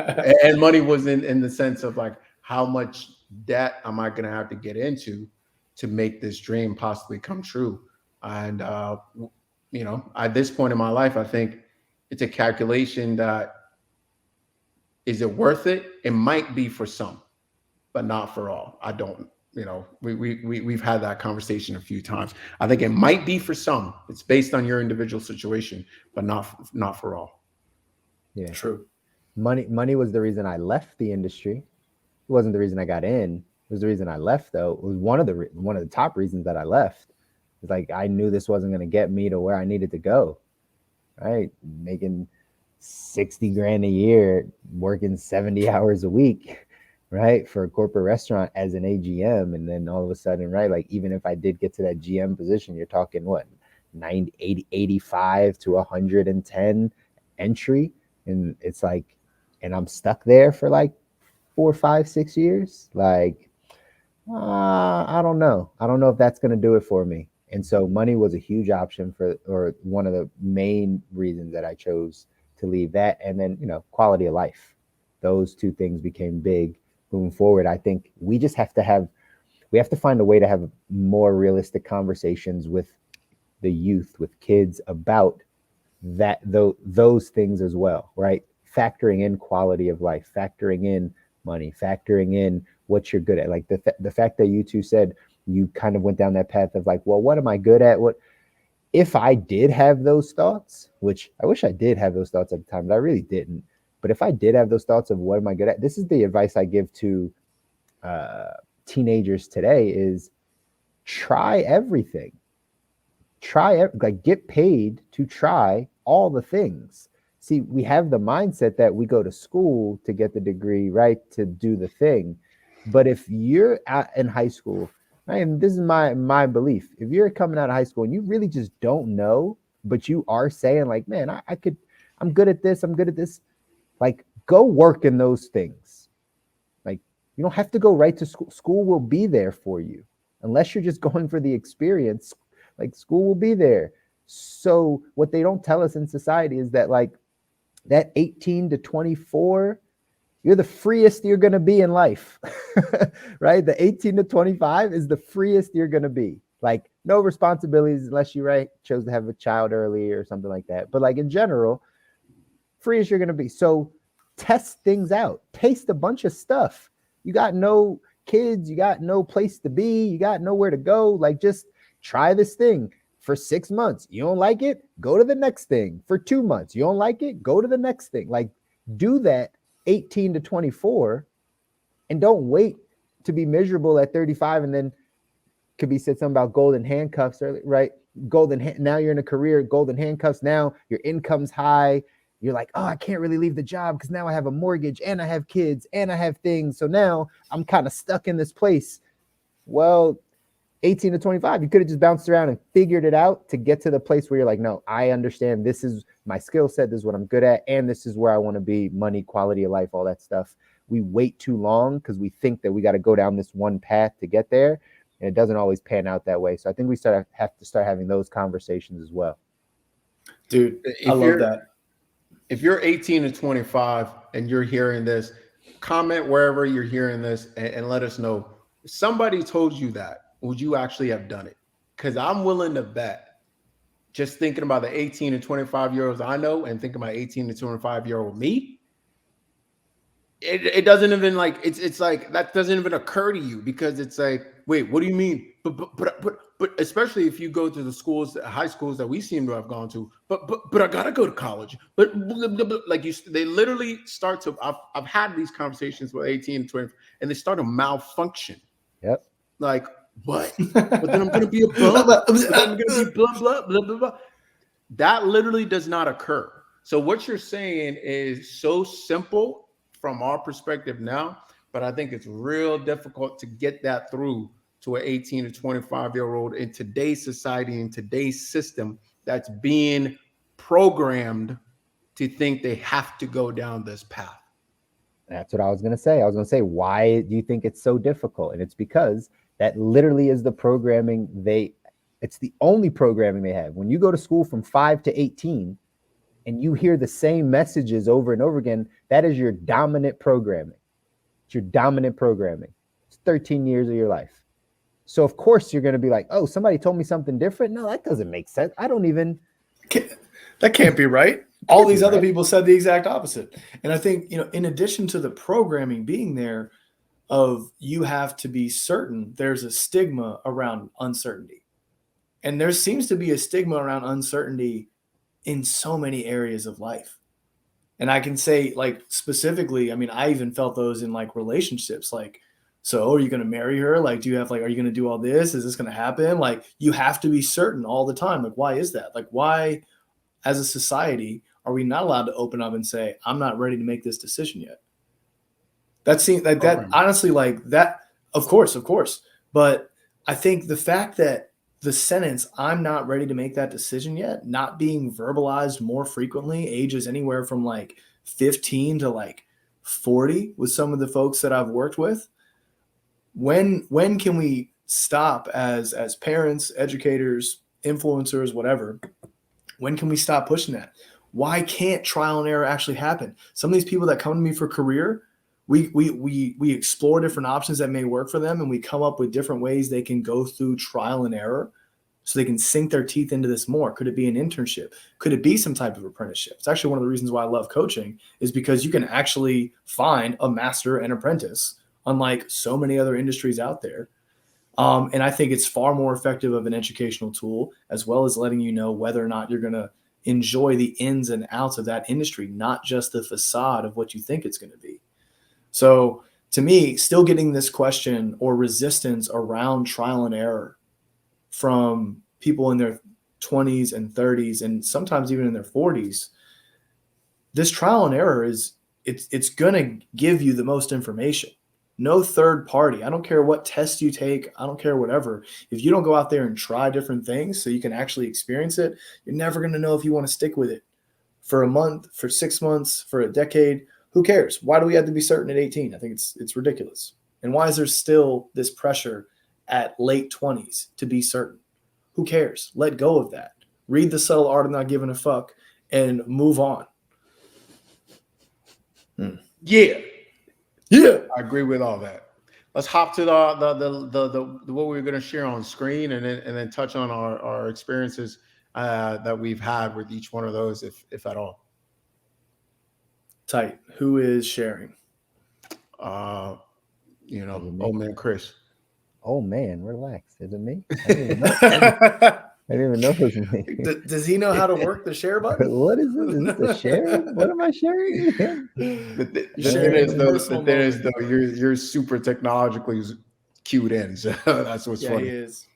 And money was in the sense of like, how much debt am I going to have to get into to make this dream possibly come true? And at this point in my life, I think it's a calculation that, is it worth it? It might be for some, but not for all. I don't. We've had that conversation a few times. I think it might be for some. It's based on your individual situation, but not for all. Yeah, true. Money was the reason I left the industry. It wasn't the reason I got in. It was the reason I left, though. It was one of the top reasons that I left. It's like I knew this wasn't going to get me to where I needed to go. Right, making 60 grand a year, working 70 hours a week. Right, for a corporate restaurant as an AGM, and then all of a sudden, right, like even if I did get to that GM position, you're talking what, 90, 80, 85 to 110 entry, and it's like, and I'm stuck there for like 4, 5, 6 years. Like, I don't know if that's going to do it for me. And so money was a huge option or one of the main reasons that I chose to leave that. And then, quality of life, those two things became big. Moving forward, I think we just have to find a way to have more realistic conversations with the youth, with kids about that, those things as well, right? Factoring in quality of life, factoring in money, factoring in what you're good at. Like the fact that you two said you kind of went down that path of like, well, what am I good at? What if I did have those thoughts, which I wish I did have those thoughts at the time, but I really didn't. But if I did have those thoughts of what am I good at, this is the advice I give to teenagers today is try everything. Get paid to try all the things. See, we have the mindset that we go to school to get the degree, right, to do the thing. But if you're in high school, right, and this is my belief, if you're coming out of high school and you really just don't know, but you are saying like, man, I'm good at this, like go work in those things. Like you don't have to go right to school. School will be there for you. Unless you're just going for the experience, like school will be there. So what they don't tell us in society is that like that 18 to 24, you're the freest you're going to be in life, right? The 18 to 25 is the freest you're going to be. Like no responsibilities unless you chose to have a child early or something like that. But like in general, free as you're going to be. So test things out, taste a bunch of stuff. You got no kids, you got no place to be, you got nowhere to go. Like just try this thing for 6 months. You don't like it, go to the next thing. For 2 months, you don't like it, go to the next thing. Like do that 18 to 24 and don't wait to be miserable at 35 and then Kobi said something about golden handcuffs, right? Now you're in a career, golden handcuffs. Now your income's high. You're like, oh, I can't really leave the job because now I have a mortgage and I have kids and I have things. So now I'm kind of stuck in this place. Well, 18 to 25, you could have just bounced around and figured it out to get to the place where you're like, no, I understand. This is my skill set. This is what I'm good at. And this is where I want to be, money, quality of life, all that stuff. We wait too long because we think that we got to go down this one path to get there. And it doesn't always pan out that way. So I think we have to start having those conversations as well. Dude, I love that. If you're 18 to 25 and you're hearing this, comment wherever you're hearing this and let us know. If somebody told you that, would you actually have done it? Because I'm willing to bet, just thinking about the 18 to 25-year-olds I know and thinking about 18 to 25-year-old me, it doesn't even like, it's like, that doesn't even occur to you because it's like, wait, what do you mean? But especially if you go to the schools, high schools that we seem to have gone to, but I gotta go to college. But blah, blah, blah, like they literally start to. I've had these conversations with 18 and 20, and they start to malfunction. Yep. Like what? But then I'm gonna be a bum. But then I'm gonna be blah blah blah blah blah. That literally does not occur. So what you're saying is so simple from our perspective now, but I think it's real difficult to get that through to an 18 to 25-year-old in today's society, in today's system that's being programmed to think they have to go down this path. That's what I was going to say. I was going to say, why do you think it's so difficult? And it's because that literally is the programming it's the only programming they have. When you go to school from 5 to 18 and you hear the same messages over and over again, that is your dominant programming. It's your dominant programming. It's 13 years of your life. So of course you're going to be like, oh, somebody told me something different. No, that doesn't make sense. I don't even. That can't be right. All these other people said the exact opposite. And I think, in addition to the programming being there of you have to be certain, there's a stigma around uncertainty. And there seems to be a stigma around uncertainty in so many areas of life. And I can say, like, specifically, I mean, I even felt those in like relationships. Like, so are you going to marry her? Like, are you going to do all this? Is this going to happen? Like, you have to be certain all the time. Like, why is that? Like, why, as a society, are we not allowed to open up and say, I'm not ready to make this decision yet? That seems like that, honestly, like that, of course. But I think the fact that the sentence, I'm not ready to make that decision yet, not being verbalized more frequently, ages anywhere from like 15 to like 40 with some of the folks that I've worked with. When can we stop as parents, educators, influencers, whatever? When can we stop pushing that? Why can't trial and error actually happen? Some of these people that come to me for career, we explore different options that may work for them, and we come up with different ways they can go through trial and error so they can sink their teeth into this more. Could it be an internship? Could it be some type of apprenticeship? It's actually one of the reasons why I love coaching, is because you can actually find a master and apprentice, unlike so many other industries out there. And I think it's far more effective of an educational tool, as well as letting you know whether or not you're going to enjoy the ins and outs of that industry, not just the facade of what you think it's going to be. So to me, still getting this question or resistance around trial and error from people in their 20s and 30s, and sometimes even in their 40s, this trial and error it's going to give you the most information. No third party. I don't care what test you take. I don't care whatever. If you don't go out there and try different things so you can actually experience it, you're never going to know if you want to stick with it for a month, for 6 months, for a decade. Who cares? Why do we have to be certain at 18? I think it's ridiculous. And why is there still this pressure at late 20s to be certain? Who cares? Let go of that. Read The Subtle Art of Not Giving a Fuck and move on. Yeah. I agree with all that. Let's hop to the what we're going to share on screen, and then touch on our experiences that we've had with each one of those, if at all. Tight. Who is sharing? Old man Chris. Oh man, relax. Is it me? I didn't even know it was me. Does he know how to work the share button? What is it? Is it the share? What am I sharing? The thing is though, you're super technologically cued in, so that's what's funny. He is.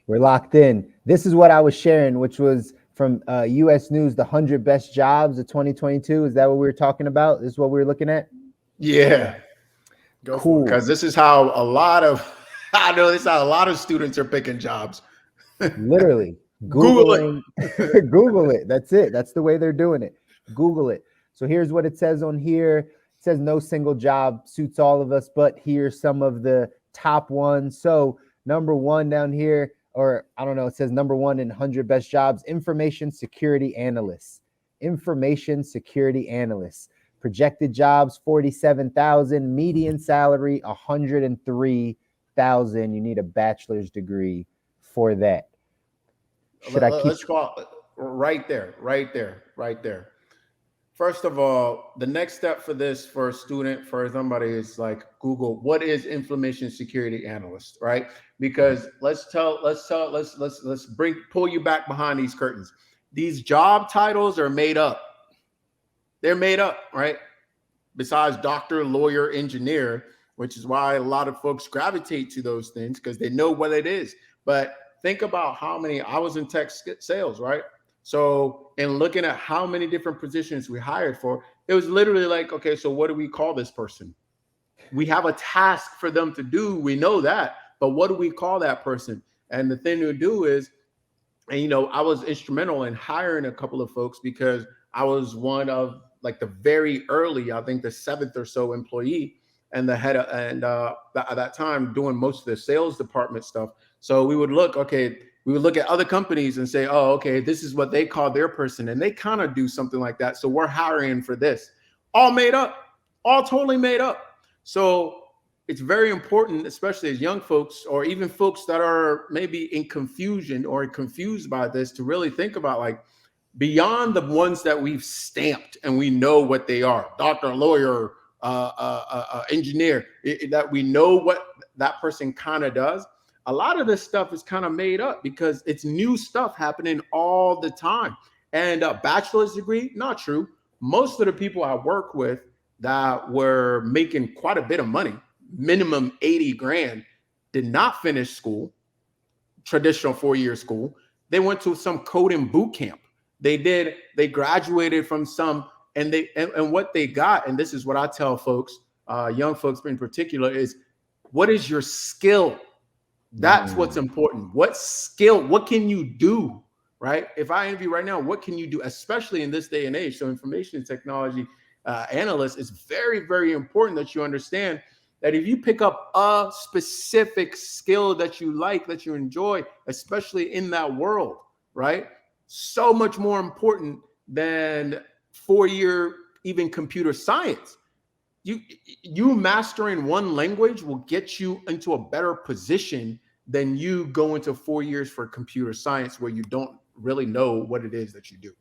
We're locked in. This is what I was sharing, which was from U.S. News, the 100 best jobs of 2022. Is that what we were talking about? This is what we were looking at? Yeah. Cool. Because this is how a lot of students are picking jobs. Literally. Google it. That's it. That's the way they're doing it. Google it. So here's what it says on here. It says no single job suits all of us, but here's some of the top ones. So number one down here, or I don't know, it says number one in 100 best jobs, information security analysts. Information security analysts. Projected jobs, 47,000. Median salary, 103,000. You need a bachelor's degree for that. Let's go right there. First of all, the next step for this for a student, for somebody, is like Google what is information security analyst, right? Because let's pull you back behind these curtains. These job titles are made up. They're made up, right? Besides doctor, lawyer, engineer, which is why a lot of folks gravitate to those things because they know what it is. But think about how many, I was in tech sales, right? So in looking at how many different positions we hired for, it was literally like, okay, so what do we call this person? We have a task for them to do. We know that, but what do we call that person? And the thing to do is, and you know, I was instrumental in hiring a couple of folks because I was one of like the very early, I think the 7th or so employee and the head of, and at that time doing most of the sales department stuff. So we would look, okay, we would look at other companies and say, oh, okay, this is what they call their person. And they kind of do something like that. So we're hiring for this. All made up, all totally made up. So it's very important, especially as young folks or even folks that are maybe in confusion or confused by this, to really think about like beyond the ones that we've stamped and we know what they are, doctor, lawyer, engineer, that we know what that person kind of does. A lot of this stuff is kind of made up because it's new stuff happening all the time. And a bachelor's degree, not true. Most of the people I work with that were making quite a bit of money, minimum 80 grand, did not finish school, traditional 4-year school. They went to some coding boot camp. They graduated from some, and what they got, and this is what I tell folks, young folks in particular, is what is your skill? That's what's important. What skill? What can you do? Right? If I interview right now, what can you do, especially in this day and age? So information technology analyst, is very, very important that you understand that if you pick up a specific skill that you like, that you enjoy, especially in that world, right? So much more important than 4-year even computer science. You mastering one language will get you into a better position than you go into 4 years for computer science where you don't really know what it is that you do.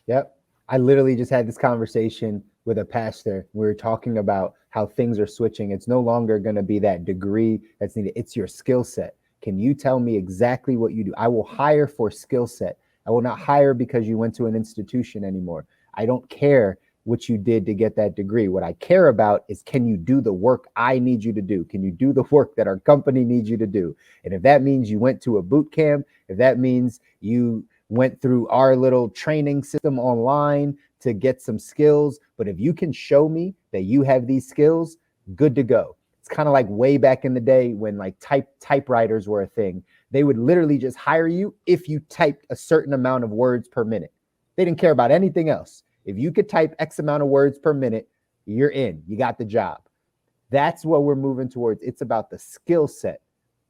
Yep. I literally just had this conversation with a pastor. We were talking about how things are switching. It's no longer going to be that degree that's needed. It's your skill set. Can you tell me exactly what you do? I will hire for skill set. I will not hire because you went to an institution anymore. I don't care what you did to get that degree. What I care about is, can you do the work I need you to do? Can you do the work that our company needs you to do? And if that means you went to a boot camp, if that means you went through our little training system online to get some skills, but if you can show me that you have these skills, good to go. It's kind of like way back in the day when like typewriters were a thing. They would literally just hire you if you typed a certain amount of words per minute. They didn't care about anything else. If you could type X amount of words per minute, you're in. You got the job. That's what we're moving towards. It's about the skill set,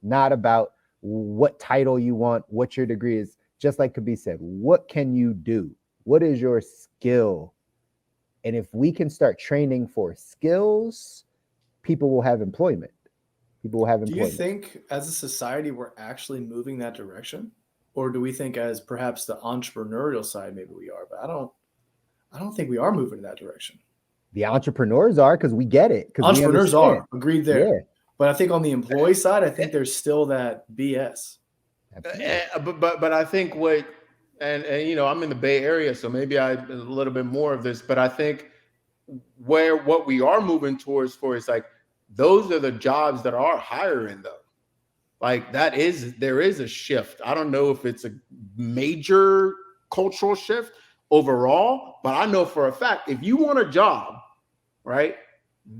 not about what title you want, what your degree is. Just like Kobi said, what can you do? What is your skill? And if we can start training for skills, people will have employment. People will have employment. Do you think as a society we're actually moving that direction? Or do we think as perhaps the entrepreneurial side maybe we are? But I don't think we are moving in that direction. The entrepreneurs are, because we get it. Entrepreneurs are, agreed there. Yeah. But I think on the employee side, I think there's still that BS. But I think what, and you know, I'm in the Bay Area, so maybe I a little bit more of this, but I think what we are moving towards for is like, those are the jobs that are hiring though. Like there is a shift. I don't know if it's a major cultural shift overall, but I know for a fact, if you want a job, right,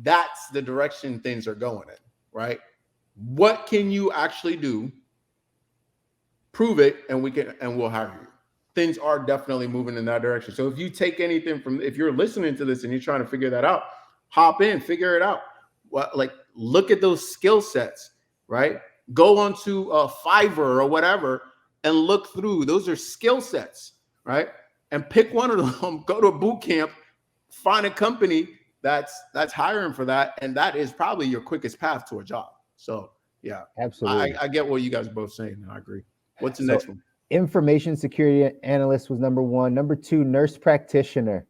that's the direction things are going in, right? What can you actually do? Prove it, and we'll hire you. Things are definitely moving in that direction. So if you take anything from, if you're listening to this and you're trying to figure that out, hop in, figure it out. Like look at those skill sets, right? Go onto Fiverr or whatever and look through. Those are skill sets, right? And pick one of them, go to a boot camp, find a company that's hiring for that. And that is probably your quickest path to a job. So yeah, absolutely. I get what you guys are both saying. And I agree. What's the next one? Information security analyst was number 1. Number 2, nurse practitioner.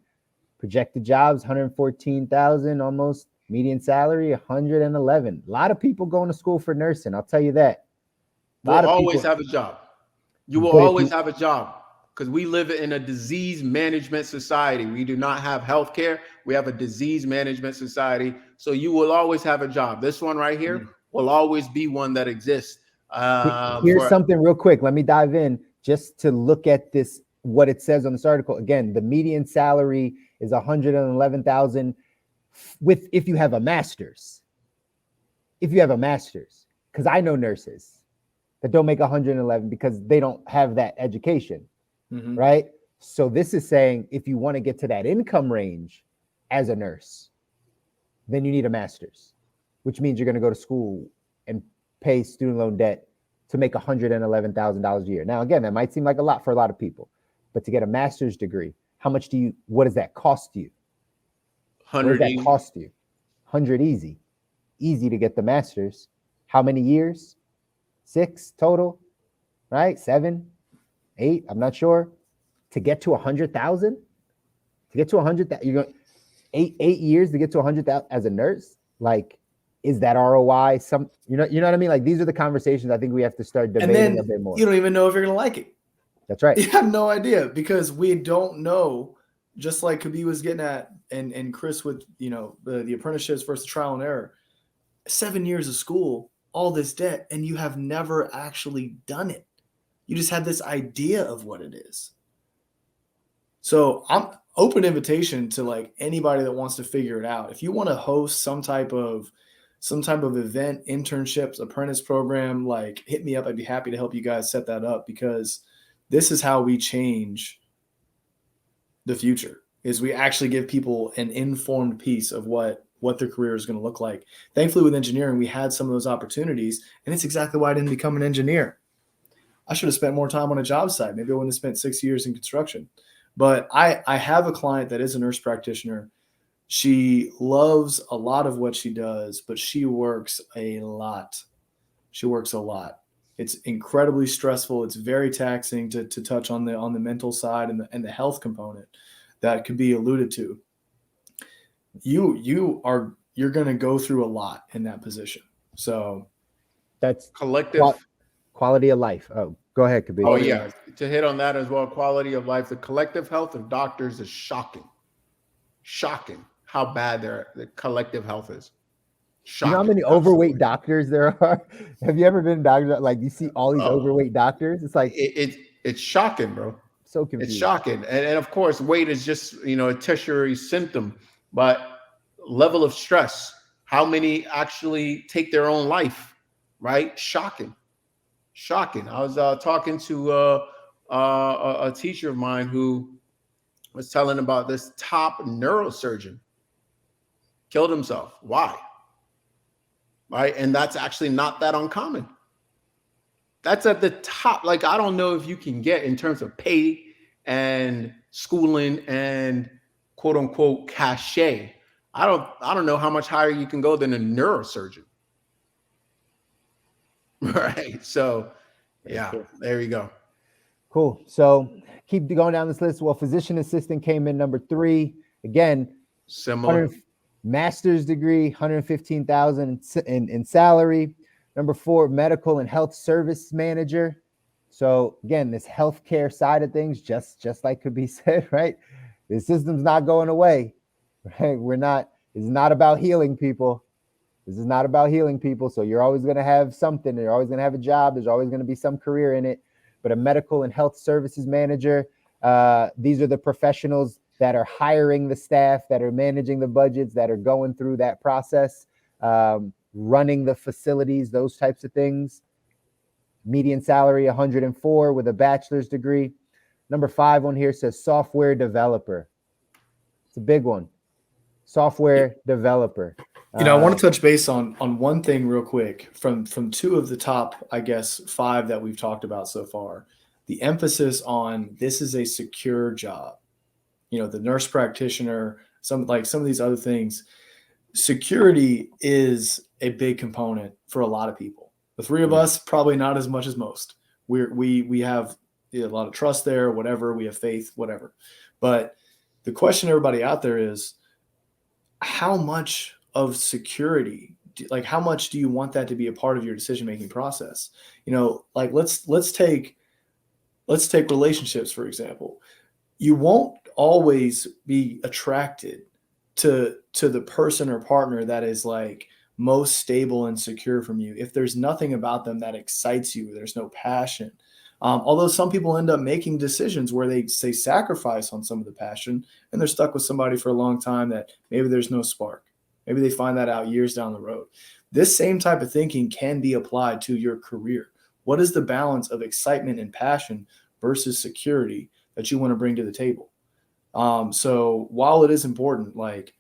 Projected jobs, 114,000 almost. Median salary, 111. A lot of people going to school for nursing. I'll tell you that. A We'll lot of always people have a job. You will But if always you- have a job because we live in a disease management society. We do not have healthcare. We have a disease management society. So you will always have a job. This one right here will always be one that exists. Here's something real quick. Let me dive in just to look at this, what it says on this article. Again, the median salary is 111,000 with if you have a master's. If you have a master's, because I know nurses that don't make 111 because they don't have that education, right? So this is saying if you want to get to that income range as a nurse, then you need a master's, which means you're going to go to school and pay student loan debt to make $111,000 a year. Now, again, that might seem like a lot for a lot of people, but to get a master's degree, what does that cost you? What does that cost you? 100 easy to get the master's. How many years? 6 total, right? 7, 8, I'm not sure. To get to 100,000, you're going 8 years to get to 100,000 as a nurse. Like, is that ROI? You know what I mean? Like, these are the conversations I think we have to start debating a bit more. You don't even know if you're going to like it. That's right. You have no idea because we don't know. Just like Kobi was getting at, and Chris with the apprenticeships versus trial and error. 7 years of school, all this debt, and you have never actually done it. You just had this idea of what it is. So I'm open invitation to like anybody that wants to figure it out. If you want to host some type of event, internships, apprentice program, like hit me up. I'd be happy to help you guys set that up because this is how we change the future. Is we actually give people an informed piece of what their career is going to look like. Thankfully, with engineering, we had some of those opportunities, and it's exactly why I didn't become an engineer. I should have spent more time on a job site. Maybe I wouldn't have spent 6 years in construction. But I have a client that is a nurse practitioner. She loves a lot of what she does, but she works a lot. It's incredibly stressful. It's very taxing to touch on the mental side and the health component that could be alluded to. You're going to go through a lot in that position. So that's collective quality of life. Oh, go ahead, Kobi. Oh yeah, to hit on that as well, quality of life. The collective health of doctors is shocking how bad the collective health is. Shocking. You know how many overweight doctors there are? Have you ever been a doctor? Like you see all these overweight doctors. It's like it's shocking, bro. So confusing. It's shocking, and of course, weight is just a tertiary symptom, but level of stress. How many actually take their own life? Right? Shocking. I was talking to a teacher of mine who was telling about this top neurosurgeon killed himself. Why? Right? And that's actually not that uncommon. That's at the top. Like, I don't know if you can get in terms of pay and schooling and quote unquote cachet. I don't know how much higher you can go than a neurosurgeon. Right. So, yeah, there you go. Cool. So keep going down this list. Well, physician assistant came in number 3. Again, similar master's degree, 115,000 in salary. Number 4, medical and health service manager. So again, this healthcare side of things, just like could be said, right? The system's not going away, right? It's not about healing people. This is not about healing people. So you're always going to have something. You're always going to have a job. There's always going to be some career in it. But a medical and health services manager, these are the professionals that are hiring the staff, that are managing the budgets, that are going through that process, running the facilities, those types of things. Median salary, 104 with a bachelor's degree. Number 5 on here says software developer. It's a big one. Software developer. I want to touch base on one thing real quick from 2 of the top, I guess, 5 that we've talked about so far. The emphasis on this is a secure job. The nurse practitioner, some of these other things. Security is a big component for a lot of people. The 3 of us, probably not as much as most. We have a lot of trust there, whatever. We have faith, whatever. But the question everybody out there is, how much of security, like how much do you want that to be a part of your decision-making process? Like let's take relationships, for example. You won't always be attracted to the person or partner that is like most stable and secure from you if there's nothing about them that excites you, there's no passion. Although some people end up making decisions where they say sacrifice on some of the passion and they're stuck with somebody for a long time that maybe there's no spark. Maybe they find that out years down the road. This same type of thinking can be applied to your career. What is the balance of excitement and passion versus security that you want to bring to the table? So while it is important, like,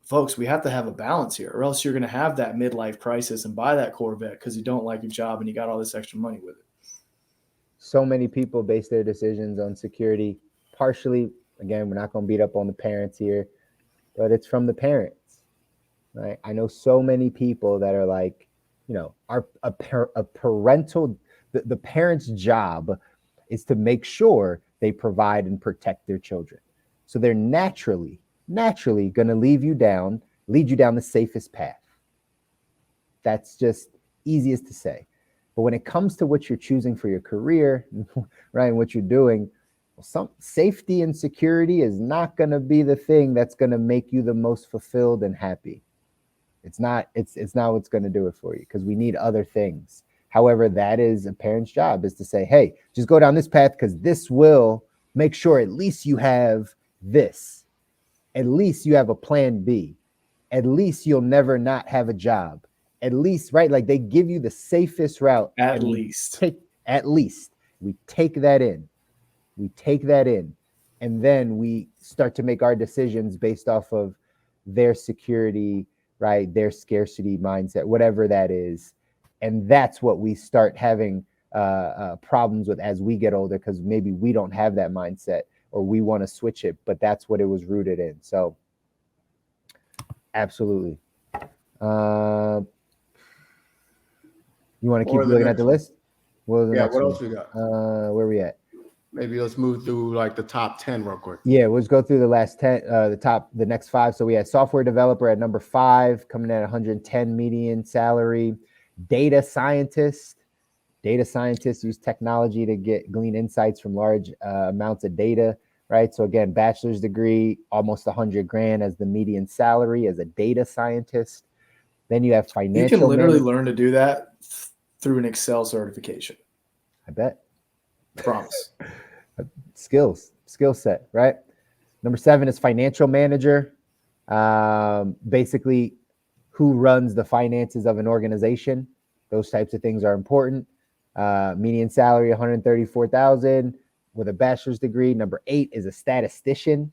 folks, we have to have a balance here, or else you're going to have that midlife crisis and buy that Corvette because you don't like your job and you got all this extra money with it. So many people base their decisions on security. Partially, again, we're not going to beat up on the parents here, but it's from the parents, right? I know so many people that are like, a parental, the parent's job is to make sure they provide and protect their children. So they're naturally going to lead you down the safest path. That's just easiest to say. But when it comes to what you're choosing for your career, right, and what you're doing, some safety and security is not going to be the thing that's going to make you the most fulfilled and happy. It's not what's going to do it for you, because we need other things. However, that is a parent's job, is to say, hey, just go down this path because this will make sure at least you have this. At least you have a plan B. At least you'll never not have a job. At least, right? Like they give you the safest route. At least. We take that in. And then we start to make our decisions based off of their security, right? Their scarcity mindset, whatever that is. And that's what we start having problems with as we get older, because maybe we don't have that mindset or we want to switch it, but that's what it was rooted in. So absolutely. You want to keep looking at the list? What else we got? Where we at? Maybe let's move through like the top 10 real quick. Yeah, let's go through the last 10, the next 5. So we had software developer at number 5, coming in at 110 median salary. Data scientists use technology to glean insights from large amounts of data, right? So again, bachelor's degree, almost 100 grand as the median salary as a data scientist. Then you have financial. You can literally learn to do that through an Excel certification. I bet. Promise. Skill set, right? Number 7 is financial manager. Basically, who runs the finances of an organization. Those types of things are important. Median salary, 134,000 with a bachelor's degree. Number 8 is a statistician.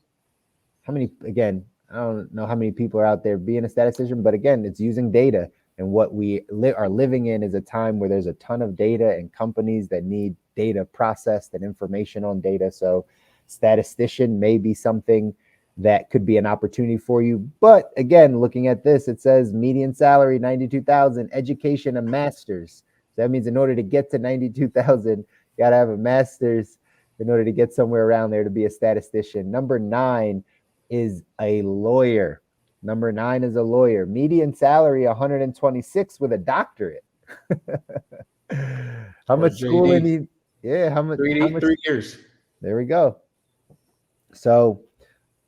Again, I don't know how many people are out there being a statistician, but again, it's using data. And what we are living in is a time where there's a ton of data and companies that need data processed and information on data. So statistician may be something that could be an opportunity for you. But again, looking at this, it says median salary, 92,000, education, a master's. So that means in order to get to 92,000, you got to have a master's in order to get somewhere around there to be a statistician. Number 9 is a lawyer. Median salary, 126 with a doctorate. How much schooling need? Yeah, how much? 3 years. There we go. So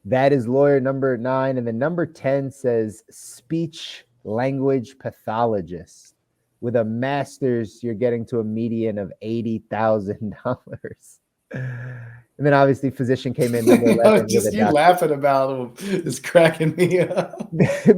that is lawyer number 9. And then number 10 says speech language pathologist. With a master's, you're getting to a median of $80,000. And then obviously physician came in. Just you laughing about them is cracking me up.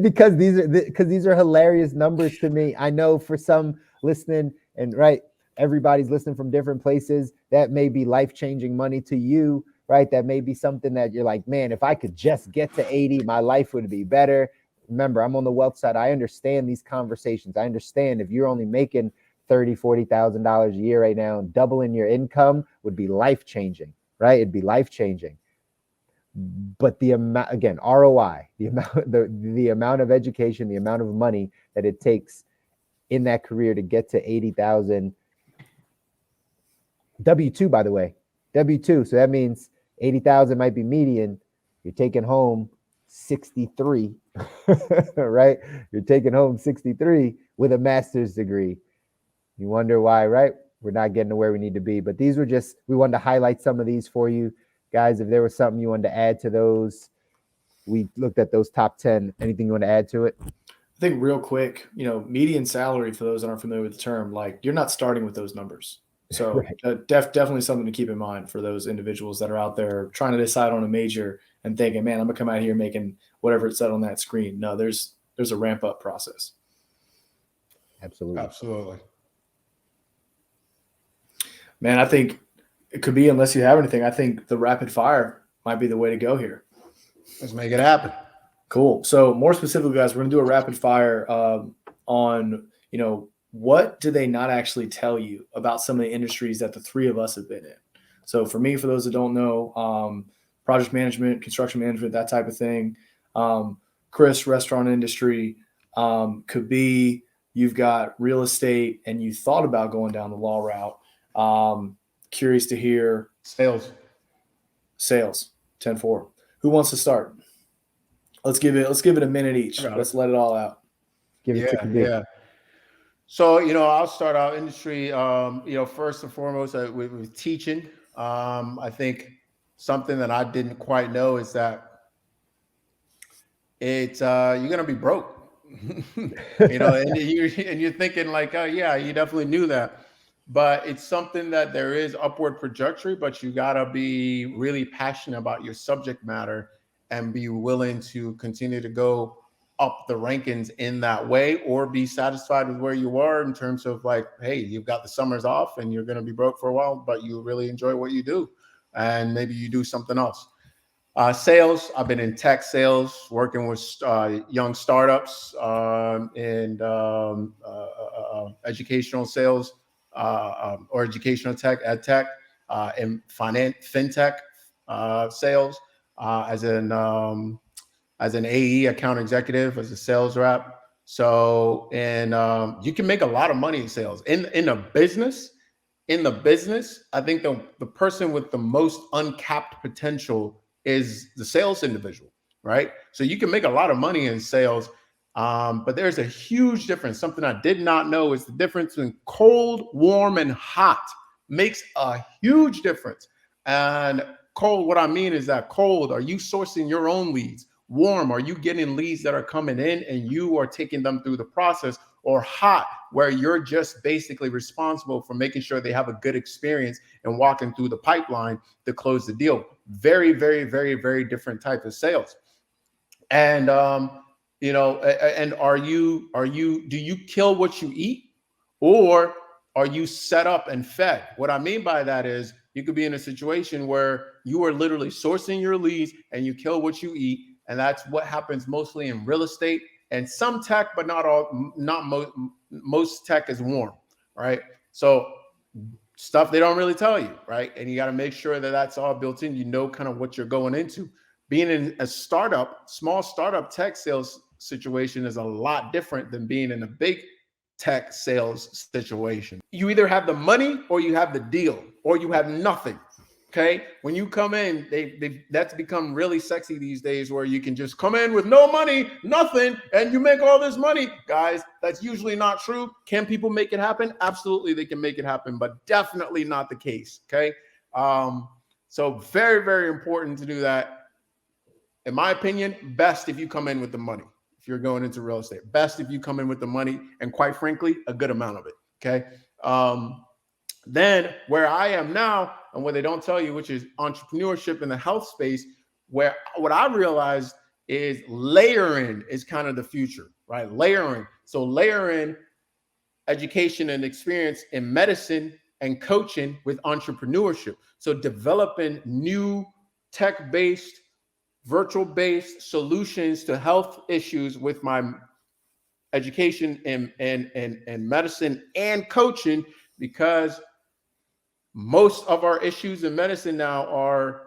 because these are hilarious numbers to me. I know for some listening, and right, everybody's listening from different places. That may be life-changing money to you, right? That may be something that you're like, man, if I could just get to 80, my life would be better. Remember, I'm on the wealth side. I understand these conversations. I understand if you're only making $30,000, $40,000 a year right now, doubling your income would be life-changing, right? It'd be life-changing. But the amount, again, ROI, the amount of education, the amount of money that it takes in that career to get to 80,000 W2, by the way, W2. So that means 80,000 might be median. You're taking home 63, right? You're taking home 63 with a master's degree. You wonder why, right? We're not getting to where we need to be. But these were just, we wanted to highlight some of these for you guys. If there was something you wanted to add to those, we looked at those top 10. Anything you want to add to it? I think real quick, median salary, for those that aren't familiar with the term, like you're not starting with those numbers. So Right. definitely something to keep in mind for those individuals that are out there trying to decide on a major and thinking, man, I'm gonna come out here making whatever it said on that screen. No, there's a ramp up process. Absolutely. Man, I think it could be, unless you have anything, I think the rapid fire might be the way to go here. Let's make it happen. Cool. So more specifically, guys, we're going to do a rapid fire on, what do they not actually tell you about some of the industries that the three of us have been in? So for me, for those that don't know, project management, construction management, that type of thing. Chris, restaurant industry. Kobi, you've got real estate, and you thought about going down the law route. Curious to hear Sales. 10-4. Who wants to start? Let's give it a minute each. Let's let it all out. Give it to Kobi. Yeah. So, I'll start out industry, first and foremost with teaching. I think something that I didn't quite know is that it's you're going to be broke, and you're thinking like, oh yeah, you definitely knew that. But it's something that there is upward trajectory, but you got to be really passionate about your subject matter and be willing to continue to go up the rankings in that way, or be satisfied with where you are in terms of like, hey, you've got the summers off and you're going to be broke for a while, but you really enjoy what you do. And maybe you do something else. Sales, I've been in tech sales, working with young startups and educational sales or educational tech, ed tech, and fintech sales as an AE, account executive, as a sales rep. So, and you can make a lot of money in sales. In the business, I think the person with the most uncapped potential is the sales individual, right? So you can make a lot of money in sales, but there's a huge difference. Something I did not know is the difference between cold, warm, and hot makes a huge difference. And cold, what I mean is that cold, are you sourcing your own leads? Warm, are you getting leads that are coming in and you are taking them through the process? Or hot, where you're just basically responsible for making sure they have a good experience and walking through the pipeline to close the deal. Very, very, very, very different type of sales. And and do you kill what you eat, or are you set up and fed? What I mean by that is you could be in a situation where you are literally sourcing your leads and you kill what you eat. And that's what happens mostly in real estate and some tech, but most tech is warm, right? So stuff they don't really tell you, right? And you got to make sure that that's all built in. You know kind of what you're going into. Being in a small startup tech sales situation is a lot different than being in a big tech sales situation. You either have the money or you have the deal, or you have nothing. Okay, when you come in, that's become really sexy these days, where you can just come in with no money, nothing, and you make all this money. Guys, that's usually not true. Can people make it happen? Absolutely, they can make it happen, but definitely not the case. Okay, so very, very important to do that. In my opinion, best if you come in with the money. If you're going into real estate, best if you come in with the money, and quite frankly, a good amount of it. Okay. Then where I am now, and what they don't tell you, which is entrepreneurship in the health space, where what I realized is layering is kind of the future, right? Layering. So layering education and experience in medicine and coaching with entrepreneurship. So developing new tech-based, virtual-based solutions to health issues with my education and medicine and coaching, because most of our issues in medicine now are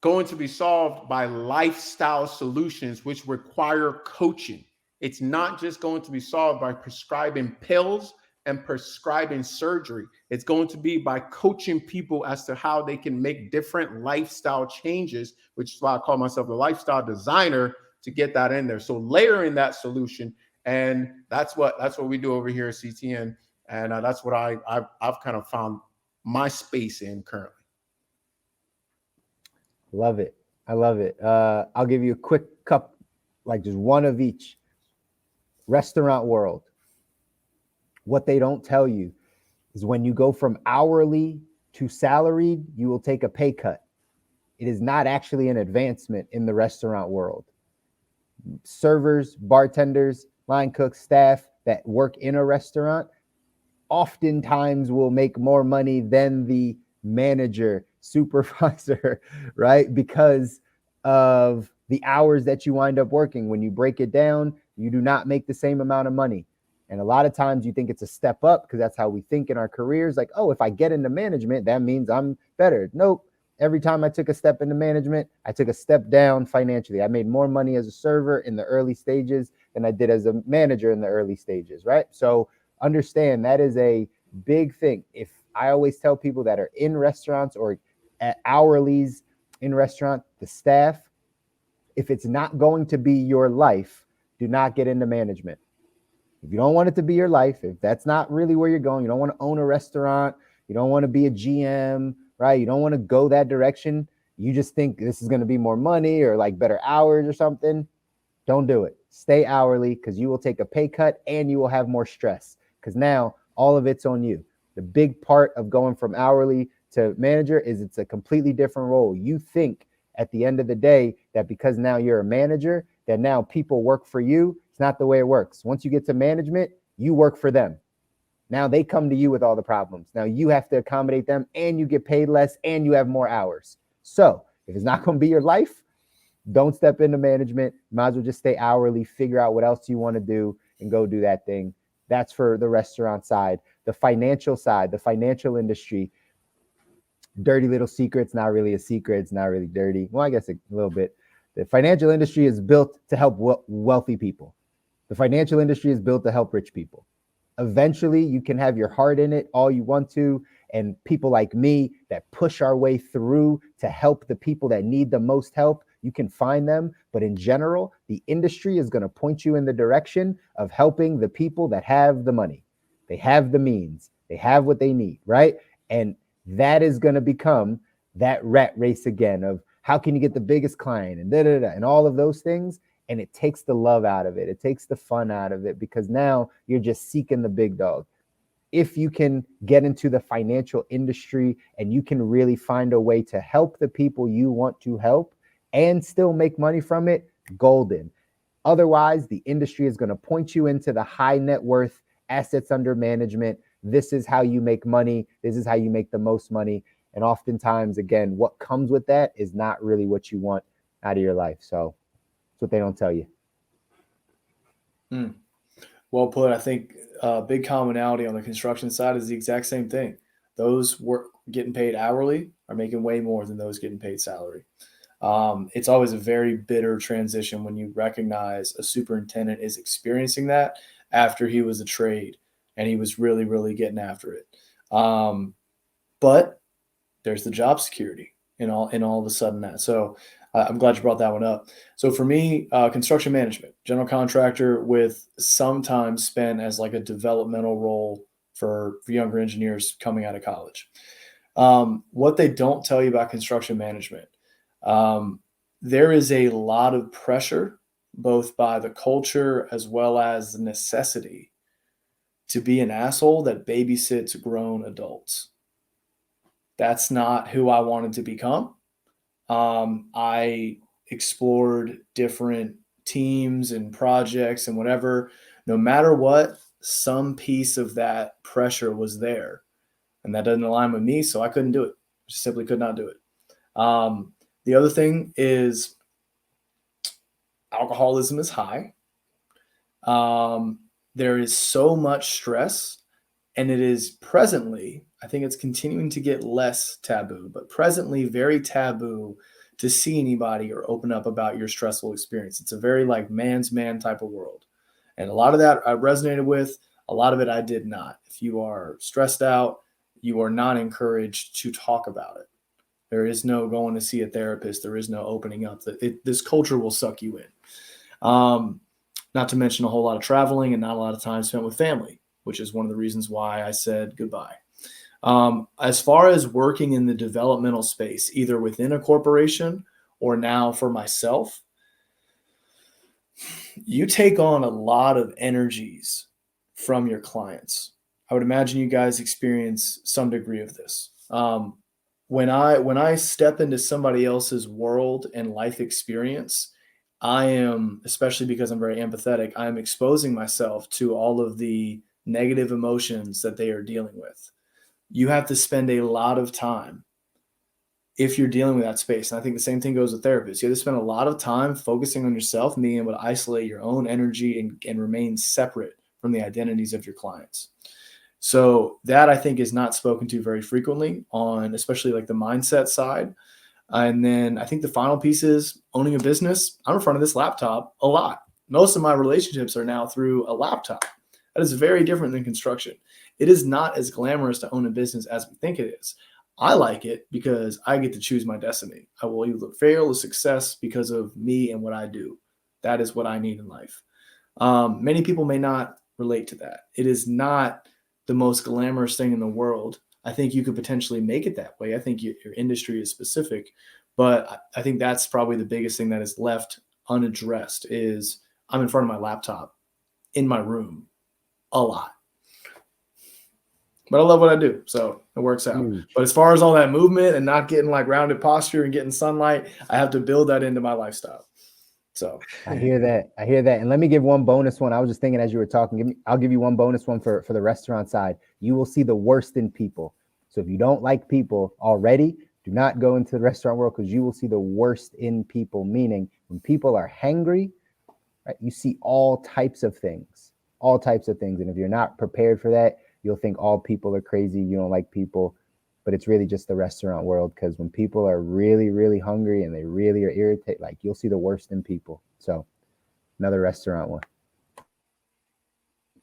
going to be solved by lifestyle solutions, which require coaching. It's not just going to be solved by prescribing pills and prescribing surgery. It's going to be by coaching people as to how they can make different lifestyle changes, which is why I call myself a lifestyle designer, to get that in there. So layering that solution, and that's what we do over here at CTN, and that's what I've kind of found my space in currently. Love it. I love it. I'll give you a quick cup, like just one of each. Restaurant world. What they don't tell you is when you go from hourly to salaried, you will take a pay cut. It is not actually an advancement in the restaurant world. Servers, bartenders, line cooks, staff that work in a restaurant oftentimes will make more money than the manager, supervisor, right? Because of the hours that you wind up working. When you break it down, you do not make the same amount of money. And a lot of times you think it's a step up because that's how we think in our careers. Like, oh, if I get into management, that means I'm better. Nope. Every time I took a step into management, I took a step down financially. I made more money as a server in the early stages than I did as a manager in the early stages, right? So understand that is a big thing. If I always tell people that are in restaurants or at hourlies in restaurant, the staff, if it's not going to be your life, do not get into management. If you don't want it to be your life, if that's not really where you're going, you don't want to own a restaurant, you don't want to be a GM, right? You don't want to go that direction. You just think this is going to be more money or like better hours or something. Don't do it. Stay hourly because you will take a pay cut and you will have more stress because now all of it's on you. The big part of going from hourly to manager is it's a completely different role. You think at the end of the day that because now you're a manager, that now people work for you. It's not the way it works. Once you get to management, you work for them. Now they come to you with all the problems. Now you have to accommodate them and you get paid less and you have more hours. So if it's not going to be your life, don't step into management. You might as well just stay hourly, figure out what else you want to do and go do that thing. That's for the restaurant side. The financial side, the financial industry, dirty little secret. It's not really a secret. It's not really dirty. Well, I guess a little bit. The financial industry is built to help wealthy people. The financial industry is built to help rich people. Eventually, you can have your heart in it all you want to. And people like me that push our way through to help the people that need the most help, you can find them. But in general, the industry is going to point you in the direction of helping the people that have the money. They have the means. They have what they need, right? And that is going to become that rat race again of how can you get the biggest client and and all of those things. And it takes the love out of it. It takes the fun out of it because now you're just seeking the big dog. If you can get into the financial industry and you can really find a way to help the people you want to help and still make money from it, golden. Otherwise, the industry is going to point you into the high net worth assets under management. This is how you make money. This is how you make the most money. And oftentimes, again, what comes with that is not really what you want out of your life. So that's what they don't tell you. Well put. I think big commonality on the construction side is the exact same thing. Those getting paid hourly are making way more than those getting paid salary. It's always a very bitter transition when you recognize a superintendent is experiencing that after he was a trade and he was really, really getting after it. But there's the job security and all of a sudden that. So I'm glad you brought that one up. So for me, construction management, general contractor with some time spent as like a developmental role for younger engineers coming out of college. What they don't tell you about construction management, there is a lot of pressure, both by the culture as well as the necessity to be an asshole that babysits grown adults. That's not who I wanted to become. I explored different teams and projects and whatever. No matter what, some piece of that pressure was there. And that doesn't align with me, so I couldn't do it. Just simply could not do it. The other thing is alcoholism is high. There is so much stress, and it is presently, I think it's continuing to get less taboo, but presently very taboo to see anybody or open up about your stressful experience. It's a very like man's man type of world. And a lot of that I resonated with. A lot of it I did not. If you are stressed out, you are not encouraged to talk about it. There is no going to see a therapist. There is no opening up. This culture will suck you in. Not to mention a whole lot of traveling and not a lot of time spent with family, which is one of the reasons why I said goodbye. As far as working in the developmental space, either within a corporation or now for myself, you take on a lot of energies from your clients. I would imagine you guys experience some degree of this. When I step into somebody else's world and life experience, I am, especially because I'm very empathetic, I am exposing myself to all of the negative emotions that they are dealing with. You have to spend a lot of time if you're dealing with that space. And I think the same thing goes with therapists. You have to spend a lot of time focusing on yourself and being able to isolate your own energy and remain separate from the identities of your clients. So that I think is not spoken to very frequently on, especially like the mindset side. And then I think the final piece is owning a business. I'm in front of this laptop a lot. Most of my relationships are now through a laptop. That is very different than construction. It is not as glamorous to own a business as we think it is. I like it because I get to choose my destiny. I will either fail or success because of me and what I do. That is what I need in life. Many people may not relate to that. It is not the most glamorous thing in the world. I think you could potentially make it that way. I think your industry is specific, but I think that's probably the biggest thing that is left unaddressed is I'm in front of my laptop in my room a lot. But I love what I do, so it works out. But as far as all that movement and not getting like rounded posture and getting sunlight, I have to build that into my lifestyle. So I hear that. And let me give one bonus one. I was just thinking as you were talking, I'll give you one bonus one for the restaurant side. You will see the worst in people. So if you don't like people already, do not go into the restaurant world because you will see the worst in people, meaning when people are hangry, right, you see all types of things. And if you're not prepared for that, you'll think all people are crazy. You don't like people, but it's really just the restaurant world. Because when people are really, really hungry and they really are irritated, like you'll see the worst in people. So another restaurant one.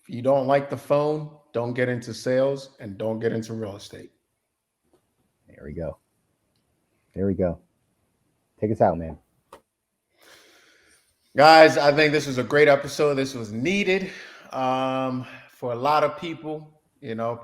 If you don't like the phone, don't get into sales and don't get into real estate. There we go. Take us out, man. Guys, I think this was a great episode. This was needed for a lot of people,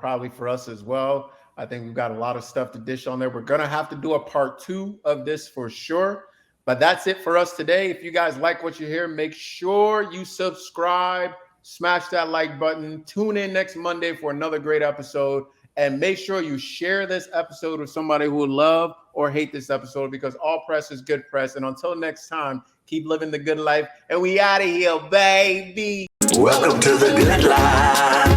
probably for us as well. I think we've got a lot of stuff to dish on there. We're going to have to do a part 2 of this for sure. But that's it for us today. If you guys like what you hear, make sure you subscribe, smash that like button, tune in next Monday for another great episode. And make sure you share this episode with somebody who would love or hate this episode because all press is good press. And until next time, keep living the good life. And we out of here, baby. Welcome to the good life.